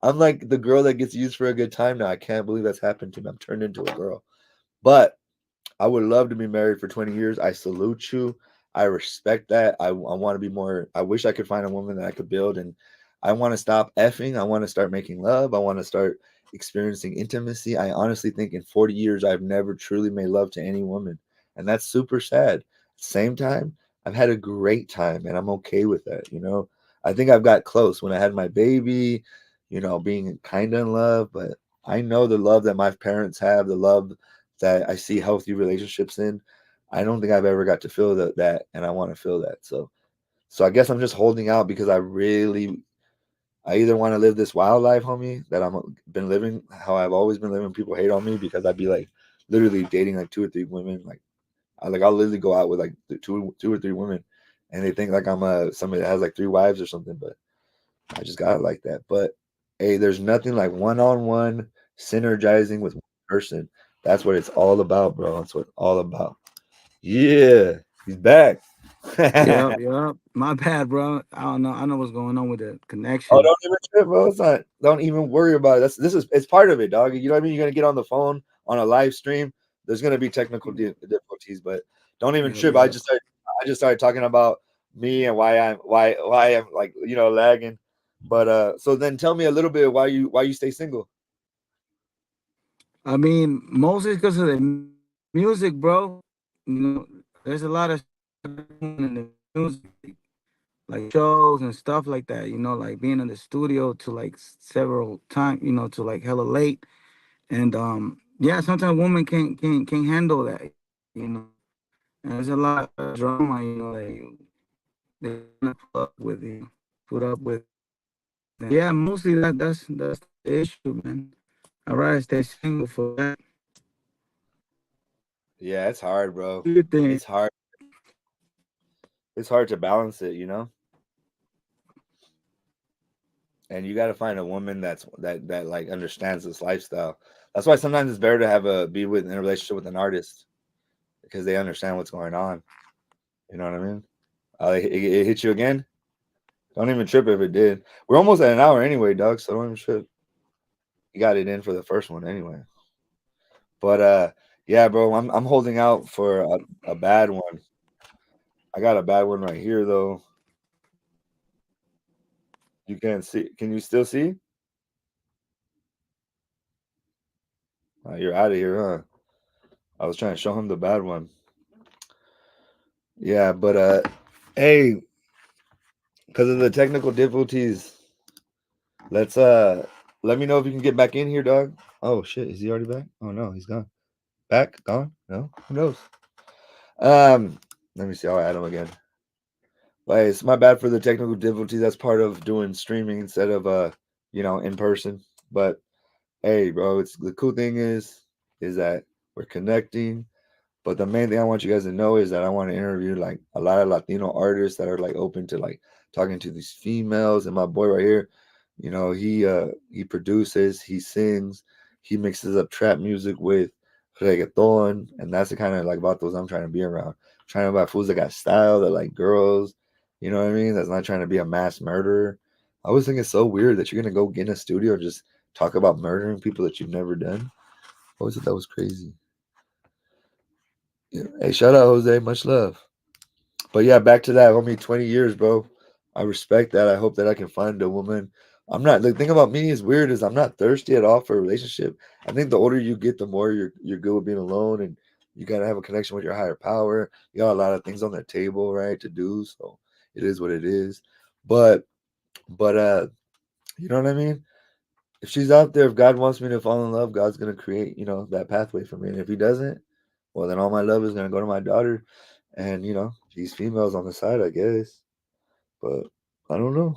I'm like the girl that gets used for a good time now. I can't believe that's happened to me. I'm turned into a girl. But I would love to be married for 20 years. I salute you. I respect that. I want to be more. I wish I could find a woman that I could build, and I want to stop effing. I want to start making love. I want to start experiencing intimacy. I honestly think in 40 years, I've never truly made love to any woman, and that's super sad. Same time, I've had a great time, and I'm okay with that. You know, I think I've got close when I had my baby, you know, being kind of in love, but I know the love that my parents have, the love that I see healthy relationships in. I don't think I've ever got to feel that, and I want to feel that. So I guess I'm just holding out because I either want to live this wild life, homie, that I'm been living how I've always been living. People hate on me because I'd be like literally dating like two or three women. Like I'll literally go out with like two or three women, and they think like I'm somebody that has like three wives or something. But I just got it like that. But hey, there's nothing like one-on-one synergizing with one person. That's what it's all about, bro. That's what it's all about. Yeah, he's back. Yep, yep. My bad, bro. I don't know. I know what's going on with the Oh, connection. don't even trip, bro. It's not. Don't even worry about it. It's part of it, dog. You know what I mean? You're gonna get on the phone on a live stream. There's gonna be technical difficulties, but don't even Yep, trip. yep. I just started talking about me and why I'm like lagging. But so then tell me a little bit why you stay single. I mean, mostly because of the music, bro. You know, there's a lot of in the music, like shows and stuff like that. You know, like being in the studio to like several times. You know, to like hella late, and yeah, sometimes women can't handle that. You know, and there's a lot of drama. You know, they wanna put up with put up with. And yeah, mostly that's the issue, man. I'd rather stay single for that. Yeah, it's hard, bro. What do you think? It's hard. It's hard to balance it, and you got to find a woman that like understands this lifestyle. That's why sometimes it's better to have a be with in a relationship with an artist. because they understand what's going on. You know what I mean? It hit you again. Don't even trip if it did. We're almost at an hour anyway, Doug. So don't even trip. You got it in for the first one anyway. But yeah, bro, I'm holding out for a bad one. I got a bad one right here though. You can't see. Can you still see? You're out of here, huh? I was trying to show him the bad one. Yeah, but hey, because of the technical difficulties, let's let me know if you can get back in here, dog. Oh shit, is he already back? Oh no, he's gone. Back? Gone? No? Who knows? Let me see. I'll add him again. Like, it's my bad for the technical difficulties. That's part of doing streaming instead of in person. But hey, bro, it's the cool thing is that we're connecting. But the main thing I want you guys to know is that I want to interview like a lot of Latino artists that are like open to like talking to these females. And my boy right here, he produces, he sings, he mixes up trap music with reggaeton, and that's the kind of like about those I'm trying to be around. Trying to buy fools that got style, that like girls, you know what I mean? That's not trying to be a mass murderer. I always think it's so weird that you're gonna go get in a studio and just talk about murdering people that you've never done. I always thought that was crazy. Yeah. Hey, shout out Jose, much love. But yeah, back to that, homie. 20 years, bro. I respect that. I hope that I can find a woman. I'm not. The thing about me is weird is I'm not thirsty at all for a relationship. I think the older you get, the more you're good with being alone, and you gotta have a connection with your higher power. You got a lot of things on the table, right, to do. So it is what it is. But but you know what I mean? If she's out there, if God wants me to fall in love, God's gonna create, that pathway for me. And if he doesn't, well then all my love is gonna go to my daughter and these females on the side, I guess. But I don't know.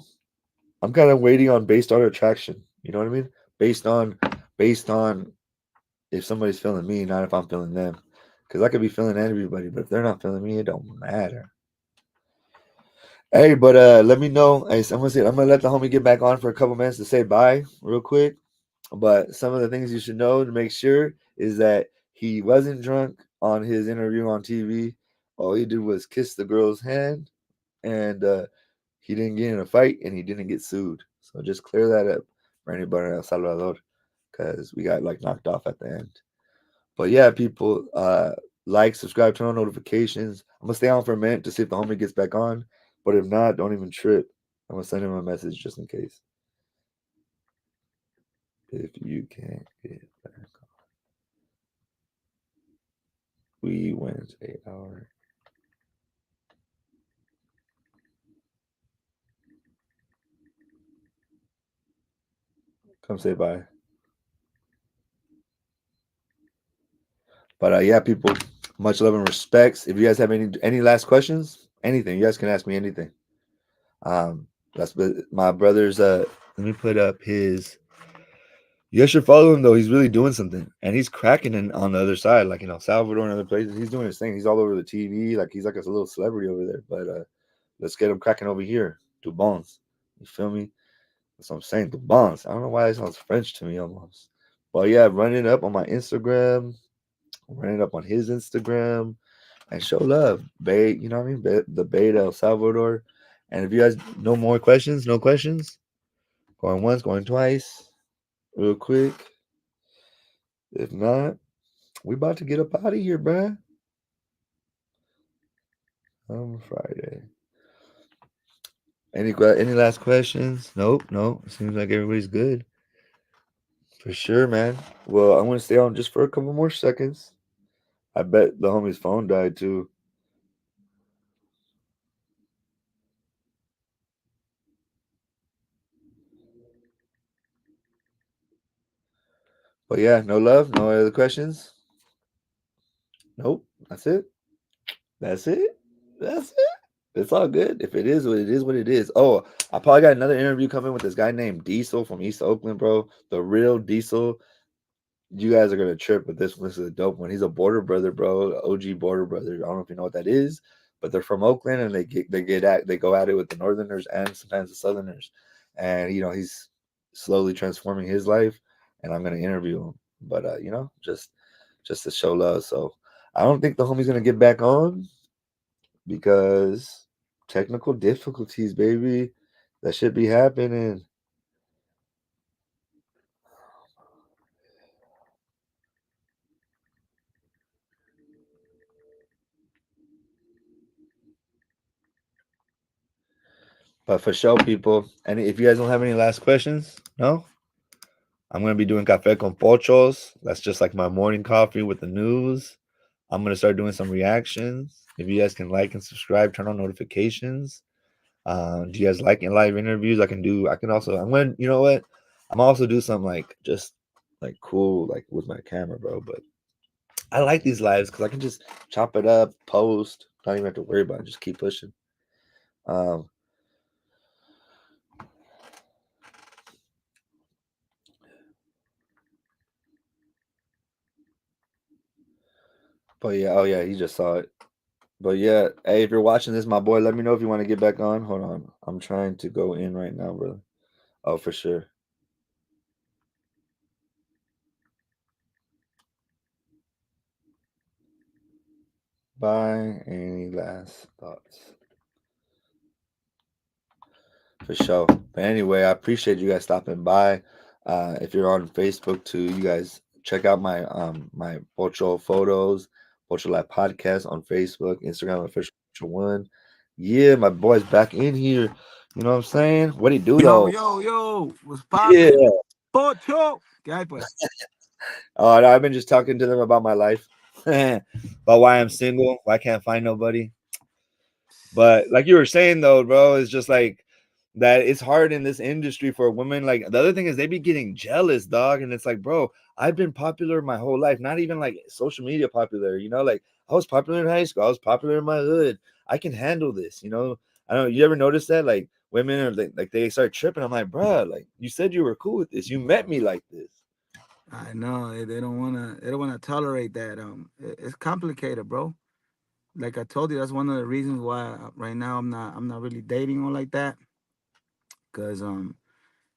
I'm kind of waiting on based on attraction. You know what I mean? Based on based on if somebody's feeling me, not if I'm feeling them. Because I could be feeling everybody, but if they're not feeling me, it don't matter. Hey, but let me know. Hey, I'm gonna let the homie get back on for a couple minutes to say bye real quick. But some of the things you should know to make sure is that he wasn't drunk on his interview on TV. All he did was kiss the girl's hand, and he didn't get in a fight, and he didn't get sued. So just clear that up for anybody in El Salvador, because we got like knocked off at the end. But yeah, people, like, subscribe, turn on notifications. I'm gonna stay on for a minute to see if the homie gets back on. But if not, don't even trip. I'm gonna send him a message just in case. If you can't get back on, we went 8 hours. Come say bye. But yeah, people, much love and respects. If you guys have any last questions, anything, you guys can ask me anything. Um, that's my brother's. Let me put up his. You guys should follow him though. He's really doing something, and he's cracking in on the other side, like Salvador and other places. He's doing his thing. He's all over the TV, like he's like a little celebrity over there. But let's get him cracking over here. Do bonds. You feel me? That's what I'm saying. Do bonds. I don't know why it sounds French to me almost. But yeah, run it up on my Instagram. Run it up on his Instagram and show love, Bay. You know what I mean? The Bay de El Salvador. And if you guys no more questions, no questions. Going once, going twice, real quick. If not, we about to get up out of here, bruh. On Friday. Any last questions? Nope, nope. Seems like everybody's good. For sure, man. Well, I'm gonna stay on just for a couple more seconds. I bet the homie's phone died too. But yeah, no love, no other questions. Nope. That's it. That's it. That's it. It's all good. If it is what it is, what it is. Oh, I probably got another interview coming with this guy named Diesel from East Oakland, bro. The real Diesel. You guys are gonna trip with this one. This is a dope one. He's a border brother, bro. OG border brother. I don't know if you know what that is, but they're from Oakland and they go at it with the Northerners and sometimes the Southerners. And he's slowly transforming his life, and I'm gonna interview him. But just to show love. So I don't think the homie's gonna get back on because technical difficulties, baby. That should be happening. But for sure, people. And if you guys don't have any last questions, no, I'm gonna be doing cafe con pochos. That's just like my morning coffee with the news. I'm gonna start doing some reactions. If you guys can like and subscribe, turn on notifications. Do you guys like in live interviews? I can do. I can also. I'm gonna. You know what? I'm also do some like just like cool like with my camera, bro. But I like these lives because I can just chop it up, post. Don't even have to worry about it. Just keep pushing. Um, but yeah, oh yeah, he just saw it. But yeah, hey, if you're watching this, my boy, let me know if you want to get back on. Hold on, I'm trying to go in right now, brother. Oh, for sure. Bye. Any last thoughts? For sure. But anyway, I appreciate you guys stopping by. If you're on Facebook too, you guys check out my Pocho photos, Pocho Live podcast on Facebook, Instagram official Pocho One. Yeah, my boy's back in here. You know what I'm saying? What do he do Yo, though? yo, yo, what's Yeah. poppin'? Pocho! ¿Qué hay, pues? No, I've been just talking to them about my life, about why I'm single, why I can't find nobody. But like you were saying though, bro, it's just like that it's hard in this industry for women. Like the other thing is they be getting jealous, dog. And it's like, bro, I've been popular my whole life, not even like social media popular, like I was popular in high school, I was popular in my hood. I can handle this. I don't know, you ever notice that? Like women are like they start tripping. I'm like, bro, like you said you were cool with this. You met me like this. I know they don't wanna tolerate that. It's complicated, bro. Like I told you, that's one of the reasons why right now I'm not really dating or like that. Cause no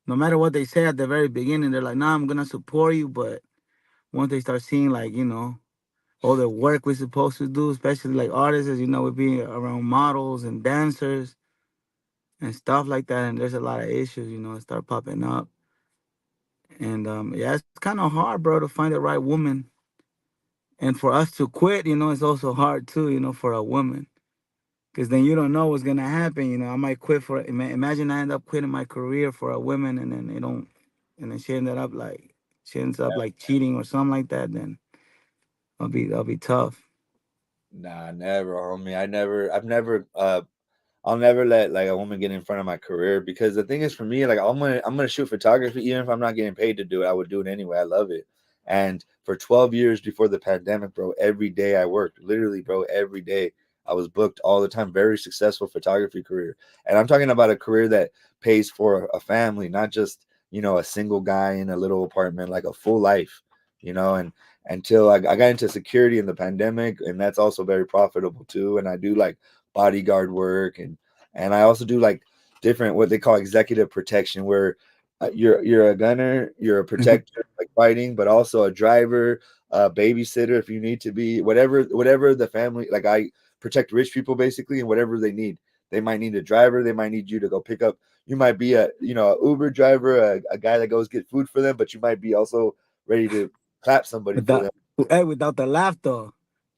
matter what they say at the very beginning, they're like, nah, I'm gonna support you. But once they start seeing like all the work we're supposed to do, especially like artists, as you know, we're being around models and dancers and stuff like that, and there's a lot of issues, start popping up. And yeah, it's kind of hard, bro, to find the right woman. And for us to quit, it's also hard too, for a woman. Because then you don't know what's gonna happen. I might quit for. Imagine I end up quitting my career for a woman, and then they don't, and then she ends up like cheating or something like that. Then I'll be tough. Nah, never, homie. I'll never let like a woman get in front of my career because the thing is for me, like I'm gonna shoot photography even if I'm not getting paid to do it. I would do it anyway. I love it. And for 12 years before the pandemic, bro, every day I worked. Literally, bro, every day I was booked all the time. Very successful photography career. And I'm talking about a career that pays for a family, not just, a single guy in a little apartment, like a full life. And until I got into security in the pandemic, and that's also very profitable too. And I do like bodyguard work and I also do like different what they call executive protection, where you're a gunner, you're a protector, like fighting, but also a driver, a babysitter if you need to be, whatever the family. Like I protect rich people basically, and whatever they need. They might need a driver. They might need you to go pick up. You might be a Uber driver, a guy that goes get food for them, but you might be also ready to clap somebody for Without them. hey, without the laughter.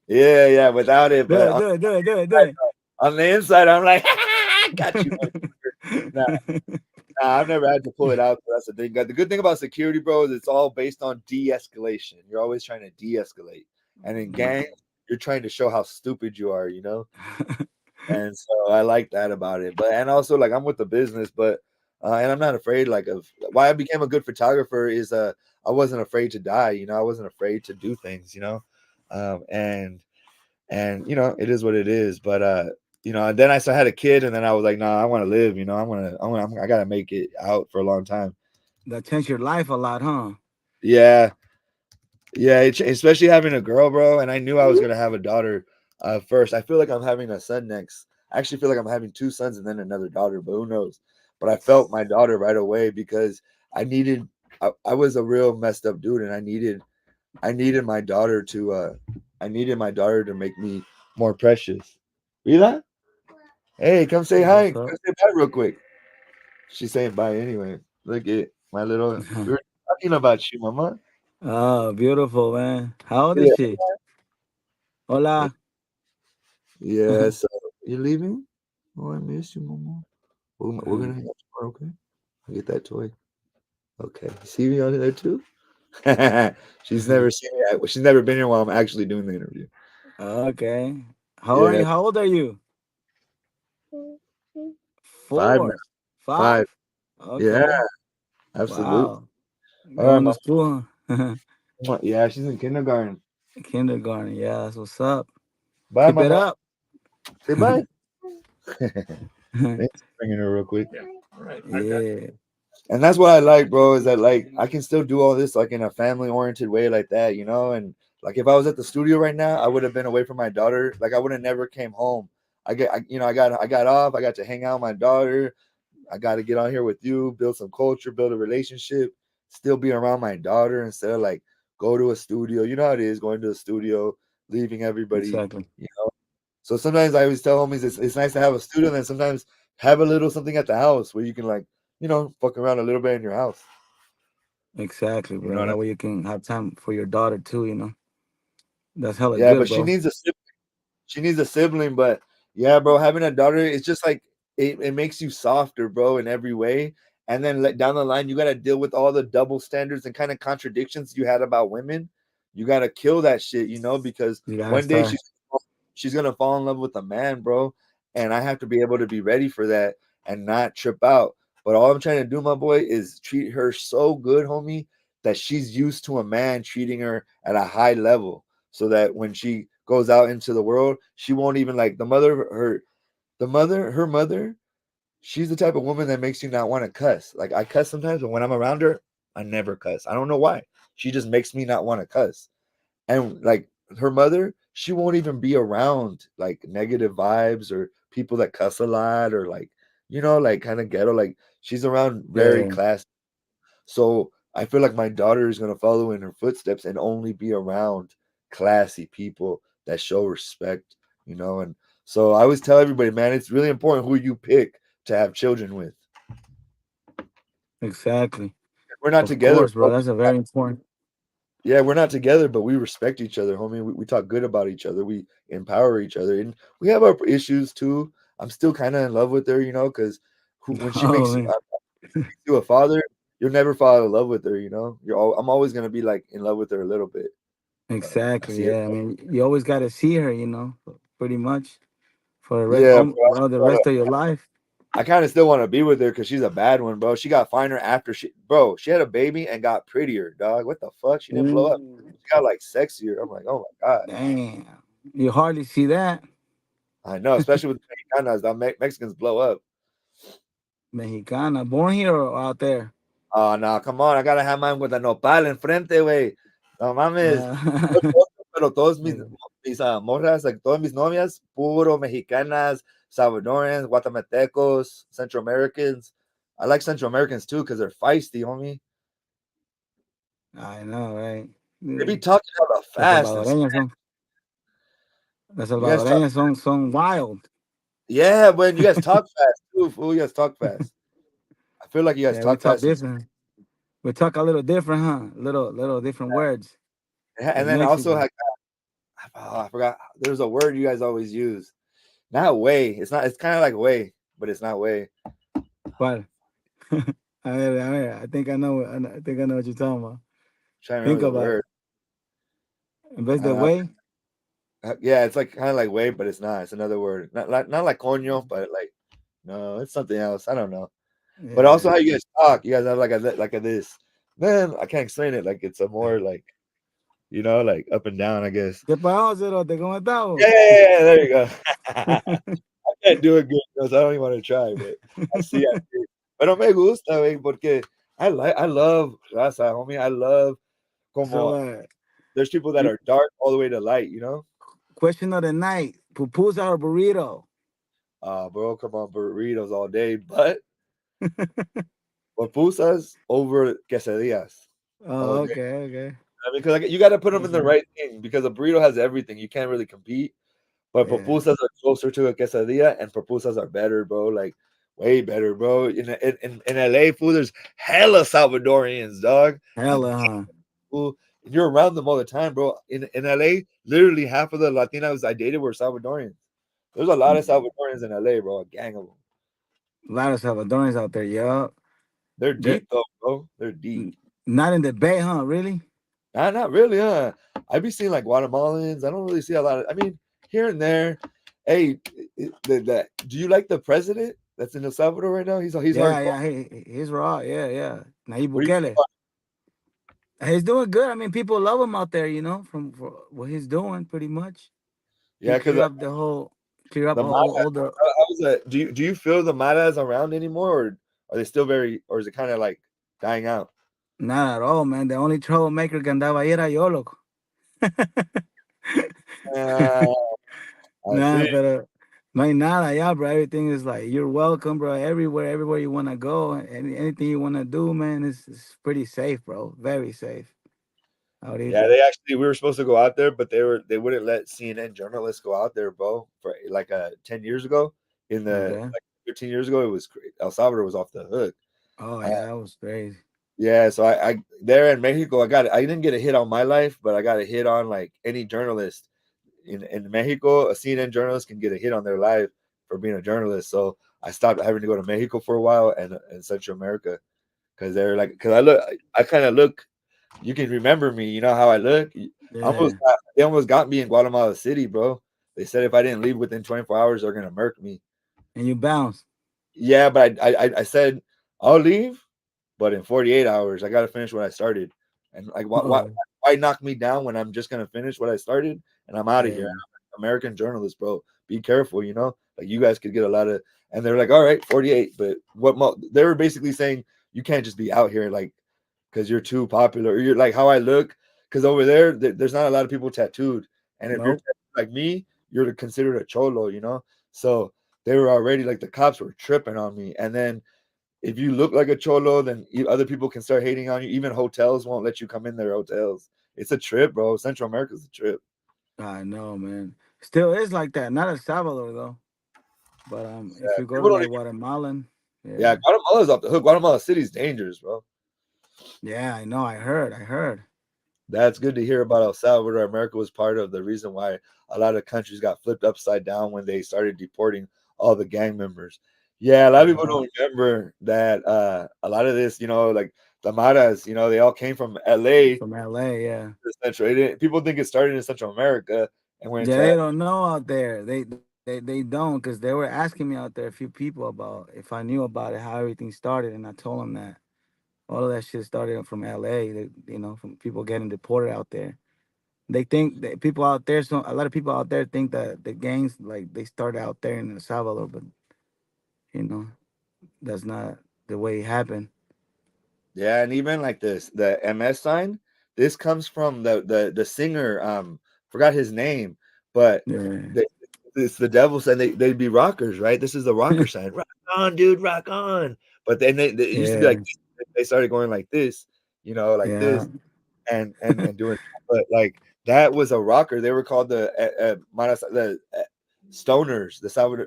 Yeah, yeah, without it, Do but it, do it, do it, do it, do on the inside, I'm like, got you. Nah, it. nah, I've never had to pull it out. That's the thing. The good thing about security, bro, is it's all based on de-escalation. You're always trying to de-escalate, and in gangs, you're trying to show how stupid you are. And so I like that about it. But and also like I'm with the business, but and I'm not afraid like of why I became a good photographer is I wasn't afraid to die. I wasn't afraid to do things. And it is what it is. But and then I had a kid, and then I was like, nah, I want to live. I gotta make it out for a long time. That changed your life a lot, huh? Yeah, yeah, especially having a girl, bro. And I knew I was gonna have a daughter first. I feel like I'm having a son next. I actually feel like I'm having two sons and then another daughter, but who knows? But I felt my daughter right away because I needed. I was a real messed up dude, and I needed I needed my daughter to make me more precious. Rila? Hey, come say That's hi. what's Come up. say bye real quick. She's saying bye anyway. Look at my little. We were talking about you, mama. Oh, beautiful, man. How old is Yeah. she? Hola. Yeah. So you leaving? Oh, I miss you, mama. We're gonna hang out tomorrow, okay? I'll get that toy. Okay. You see me on there too? She's never seen me. She's never been here while I'm actually doing the interview. Okay. How are Yeah. you? How old are you? 5 now. 4. 5. 5? Yeah. Okay. Absolutely. Wow. All right, Going to mom. school. Huh? Yeah, she's in kindergarten. Kindergarten. Yeah, that's what's up. Bye, Keep it mama. up. Say bye. Thanks for bringing her real quick. Yeah. And that's what I like, bro, is that like I can still do all this like in a family oriented way like that, you know? And like if I was at the studio right now, I would have been away from my daughter. Like I would have never came home. I got off, I got to hang out with my daughter. I got to get on here with you, build some culture, build a relationship, still be around my daughter instead of like go to a studio. You know how it is going to a studio, leaving everybody, Exactly. you know. So sometimes I always tell homies it's nice to have a studio, and then sometimes have a little something at the house where you can like, fuck around a little bit in your house. Exactly, You know bro. what I That mean? way you can have time for your daughter too, you know. That's hella Yeah, good, but she bro. needs a She needs a sibling, but yeah, bro, having a daughter, it's just like it makes you softer, bro, in every way. And then down the line, you got to deal with all the double standards and kind of contradictions you had about women. You got to kill that shit, because You gotta one day start. she's gonna fall in love with a man, bro, and I have to be able to be ready for that and not trip out. But all I'm trying to do, my boy, is treat her so good, homie, that she's used to a man treating her at a high level so that when she goes out into the world, she won't even like her mother, she's the type of woman that makes you not want to cuss. Like I cuss sometimes, but when I'm around her, I never cuss. I don't know why. She just makes me not want to cuss. And like her mother, she won't even be around like negative vibes or people that cuss a lot or like, like kind of ghetto. Like she's around very Yeah, classy. So I feel like my daughter is gonna follow in her footsteps and only be around classy people that show respect. And so I always tell everybody, man, it's really important who you pick to have children with. exactly. We're not Of together, course, bro. bro. That's a very important. Yeah, we're not together, but we respect each other, homie. We talk good about each other. We empower each other, and we have our issues too. I'm still kind of in love with her, because when she Oh makes man. you a father, you'll never fall out of love with her. I'm always gonna be like in love with her a little bit. I Exactly. see her. Yeah. I mean, you always got to see her, you know, pretty much for the rest, Yeah, bro. well, the rest of your life. I kind of still want to be with her because she's a bad one, bro. She got finer after she had a baby and got prettier, dog. What the fuck? She didn't blow up. Ooh, She got like sexier. I'm like, oh my god. damn. You hardly see that. I know, especially with the Mexicanas. The Mexicans blow up. Mexicana, born here or out there? Oh, no, come on. I gotta have mine with a nopal enfrente, güey. No mames. Uh, Pero todos mis morras, like todas mis novias, puro mexicanas, Salvadorians, Guatemaltecos, Central Americans. I like Central Americans too because they're feisty, homie. I know, right? They be Yeah. talking hella Las fast and salvadoreñas son, las you guys talk. salvadoreñas son wild. Yeah, when you guys talk fast too, fool. You guys talk fast. I feel like you guys Yeah, we talk talk fast different. We talk a little different, huh? Little different words, and like then also Mexican. like I forgot there's a word you guys always use. Not way. It's not. It's kind of like way, but it's not way. But I think I know. I think I know what you're talking about. Trying to Think remember the about word. it. In vez de I, way, yeah, it's like kind of like way, but it's not. It's another word. Not like coño, but like no, it's something else. I don't know. But also yeah. how you guys talk. You guys have like a this. Man, I can't explain it. Like it's a more like like up and down. I guess. ¿Qué pasó, Cerote? ¿Cómo Yeah, estamos? yeah, yeah, there you go. I can't do it good because I don't even want to try, but I see. I see. Pero me gusta, güey, porque I love raza, homie. I love So, como there's people that are dark all the way to light. question of the night: pupusa or burrito? Bro, come on, burritos all day, but pupusas over quesadillas all Oh, day. okay, okay. I mean, because like, you got to put them in the Mhm. right thing because a burrito has everything. You can't really compete. But Yeah, pupusas are closer to a quesadilla, and pupusas are better, bro. Like way better, bro. In LA, fool, there's hella Salvadorians, dog. Like hella, huh? fool, you're around them all the time, bro. In LA, literally half of the Latinos I dated were Salvadorians. There's a lot of Salvadorians in LA, bro. A gang of them. A lot of Salvadorans out there, yeah. They're They're deep though, bro. They're deep. not in the Bay, huh? Really? Not really, huh? I be seeing like Guatemalans. I don't really see a lot of. I mean, here and there. Hey, do you like the president that's in El Salvador right now? He's Yeah, hardcore. yeah. He's raw. Yeah, yeah. Nayib What do you think Bukele. about He's doing good. I mean, people love him out there, from for what he's doing, pretty much. Yeah, He because cleared up the whole, clear up the Mara. all the. How is that? Do you feel the Maras around anymore, or are they still very, or is it kind of like dying out? Not at all, man. The only troublemaker que andaba ahí era yo, loco. Uh, I Nah, see. pero no hay nada, yeah, bro. Everything is like you're welcome, bro. Everywhere you wanna go, anything you wanna do, man, it's pretty safe, bro. Very safe. Yeah, Ahorita. they actually we were supposed to go out there, but they wouldn't let CNN journalists go out there, bro. For like 10 years ago, in the Okay. like 13 years ago, it was El Salvador was off the hook. Oh Uh, yeah, that was crazy. yeah, so I there in Mexico, I didn't get a hit on my life, but I got a hit on like any journalist in Mexico. A CNN journalist can get a hit on their life for being a journalist. So I stopped having to go to Mexico for a while and Central America because they're like because I kind of look you can remember me. You know how I look. Yeah. They almost got me in Guatemala City, bro. They said if I didn't leave within 24 hours, they're gonna murk me. And you bounce. Yeah, but I said I'll leave, but in 48 hours, I gotta finish what I started. And like, Oh, why knock me down when I'm just gonna finish what I started and I'm out of here? yeah. I'm an American journalist, bro. Be careful, you know. Like you guys could get a lot of, and they're like, all right, 48. But they were basically saying you can't just be out here like because you're too popular. Or you're like how I look. Because over there, there's not a lot of people tattooed, and if you're Nope. tattooed like me, you're considered a cholo, you know. So they were already like the cops were tripping on me, and then if you look like a cholo, then other people can start hating on you. Even hotels won't let you come in their hotels. It's a trip, bro. Central America's a trip. I know, man. Still is like that. Not El Salvador though. But if Yeah, you go to people don't like even. Guatemalan, Yeah, yeah. Guatemala's off the hook. Guatemala City's dangerous, bro. Yeah, I know. I heard. That's good to hear about El Salvador. America was part of the reason why a lot of countries got flipped upside down when they started deporting all the gang members. Yeah, a lot of people Yeah. don't remember that a lot of this, like the Maras, they all came from LA From LA, yeah. to Central. People think it started in Central America and went Yeah, to they don't know out there. They don't because they were asking me out there a few people about if I knew about it, how everything started, and I told them that all of that shit started from LA. From people getting deported out there. They think that people out there, so a lot of people out there think that the gangs like they started out there in El Salvador, but you know that's not the way it happened. Yeah, and even like the MS sign, this comes from the singer, forgot his name, but Yeah, they, it's the devil sign. They'd be rockers, right? This is the rocker sign. Rock on, dude, rock on. But then it used to be like yeah, they started going like this, like yeah, this, and doing. But like that was a rocker. They were called the Stoners, the Salvador.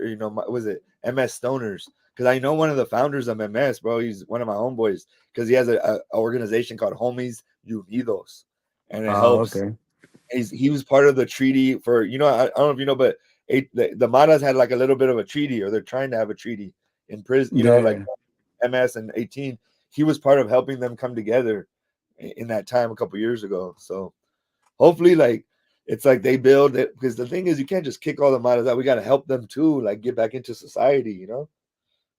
Was it MS Stoners? Because I know one of the founders of MS, bro. He's one of my homeboys because he has a organization called Homies Unidos, and it oh, helps. okay. He was part of the treaty for I don't know if you know, but the Maras had like a little bit of a treaty, or they're trying to have a treaty in prison. Like Yeah, MS and 18. He was part of helping them come together in that time a couple years ago. So hopefully, like it's like they build it because the thing is, you can't just kick all the Maras out. We got to help them too, like get back into society.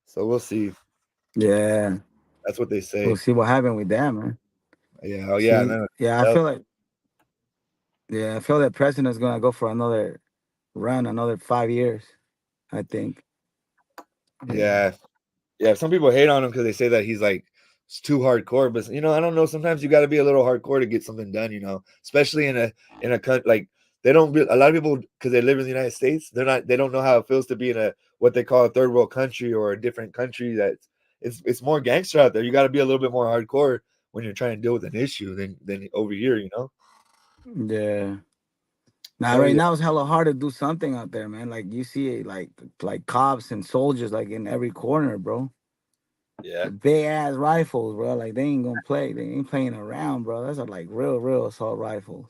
So we'll see. yeah. That's what they We'll say. see what happened with that, man. Yeah. Oh yeah. And See, then yeah, I uh, feel like, yeah, I feel that president's gonna go for another run, another 5 years. I think. Yeah. yeah. Yeah, some people hate on him because they say that he's like it's too hardcore. But I don't know. Sometimes you got to be a little hardcore to get something done. Especially in a country like they don't. A lot of people because they live in the United States, they don't know how it feels to be in a what they call a third world country or a different country. It's more gangster out there. You got to be a little bit more hardcore when you're trying to deal with an issue than over here, you know? Yeah. Now, Hell right yeah. now it's hella hard to do something out there, man. Like you see it, like cops and soldiers like in every corner, bro. Yeah. With big ass rifles, bro. Like they ain't gonna play. They ain't playing around, bro. That's like real assault rifles.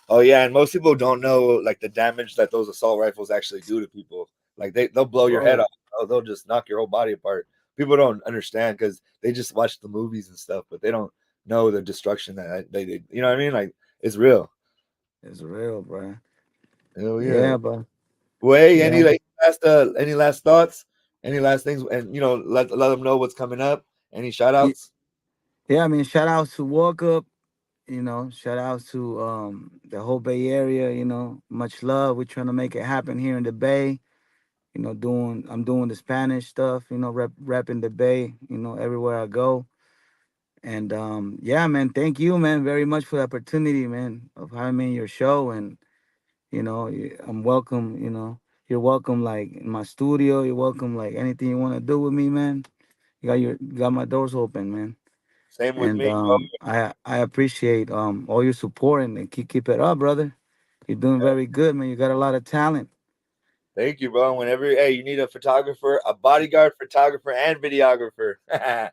Oh yeah, and most people don't know like the damage that those assault rifles actually do to people. Like they'll blow your head Bro, off. They'll just knock your whole body apart. People don't understand because they just watch the movies and stuff, but they don't know the destruction that they did. You know what I mean? Like it's real. it's real, bro. Hell yeah. Yeah, bro. Well, hey, Yeah. any last thoughts? Any last things? And let them know what's coming up. Any shout Ye- outs? Yeah, I mean, shout outs to Walk Up, shout outs to the whole Bay Area, much love. We're trying to make it happen here in the Bay. I'm doing the Spanish stuff, repping the Bay, everywhere I go. And yeah, man, thank you, man, very much for the opportunity, man, of having me in your show. And I'm welcome. You're welcome, like in my studio. You're welcome, like anything you want to do with me, man. You got my doors open, man. Same with And me, bro. I appreciate all your support, and keep it up, brother. You're doing Yeah. very good, man. You got a lot of talent. Thank you, bro. Whenever hey, you need a photographer, a bodyguard, photographer, and videographer. I'm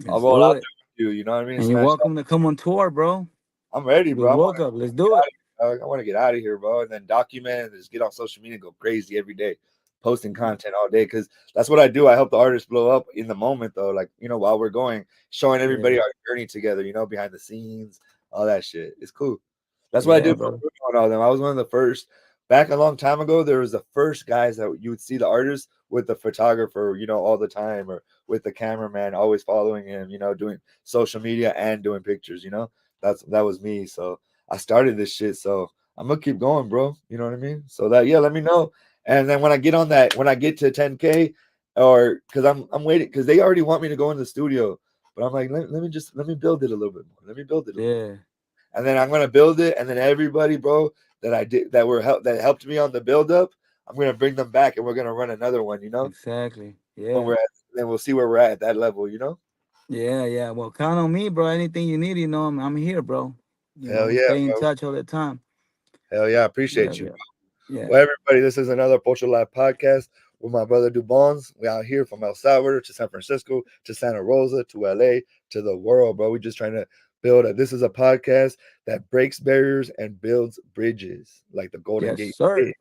Let's all do out it. there with you. You know what I mean? And you're Smash up. welcome to come on tour, bro. I'm ready, We bro. woke up. Let's do it. I want to get out of here, bro, and then document and just get on social media and go crazy every day, posting content all day because that's what I do. I help the artists blow up in the moment, though. Like while we're going, showing everybody Yeah, our journey together. Behind the scenes, all that shit. It's cool. That's what I yeah, did for bro. all them. I was one of the first. Back a long time ago, there was the first guys that you would see the artist with the photographer, all the time, or with the cameraman, always following him, doing social media and doing pictures. That was me. So I started this shit, so I'm gonna keep going, bro. You know what I mean? So that yeah, let me know. And then when I get to 10K, or because I'm waiting because they already want me to go in the studio, but I'm like, let me build it a little bit more. Let me build it a little bit Yeah, more. And then I'm gonna build it, and then everybody, bro, that helped me on the build up, I'm gonna bring them back, and we're gonna run another one. exactly. When Yeah, we're at, then we'll see where we're at that level. yeah, yeah. Well, count on me, bro. Anything you need, I'm here, bro. Hell We yeah, stay in bro. touch all the time. Hell yeah, I Yeah, appreciate you. yeah, yeah. Well, everybody, this is another Pocho Live podcast with my brother Dubons. We out here from El Salvador to San Francisco to Santa Rosa to LA to the world, bro. We just trying to this is a podcast that breaks barriers and builds bridges like the Golden Yes, Gate sir. did.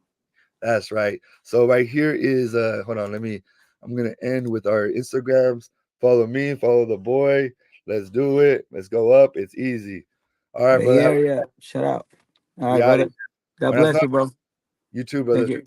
That's right. So right here is hold on, I'm gonna end with our Instagrams. Follow me, follow the boy. Let's do it. Let's go up. It's easy. All right, Bay brother. Area. Shout out. All We right, out of brother. here. God Buenas bless noches. you, bro. You too, Thank brother. you.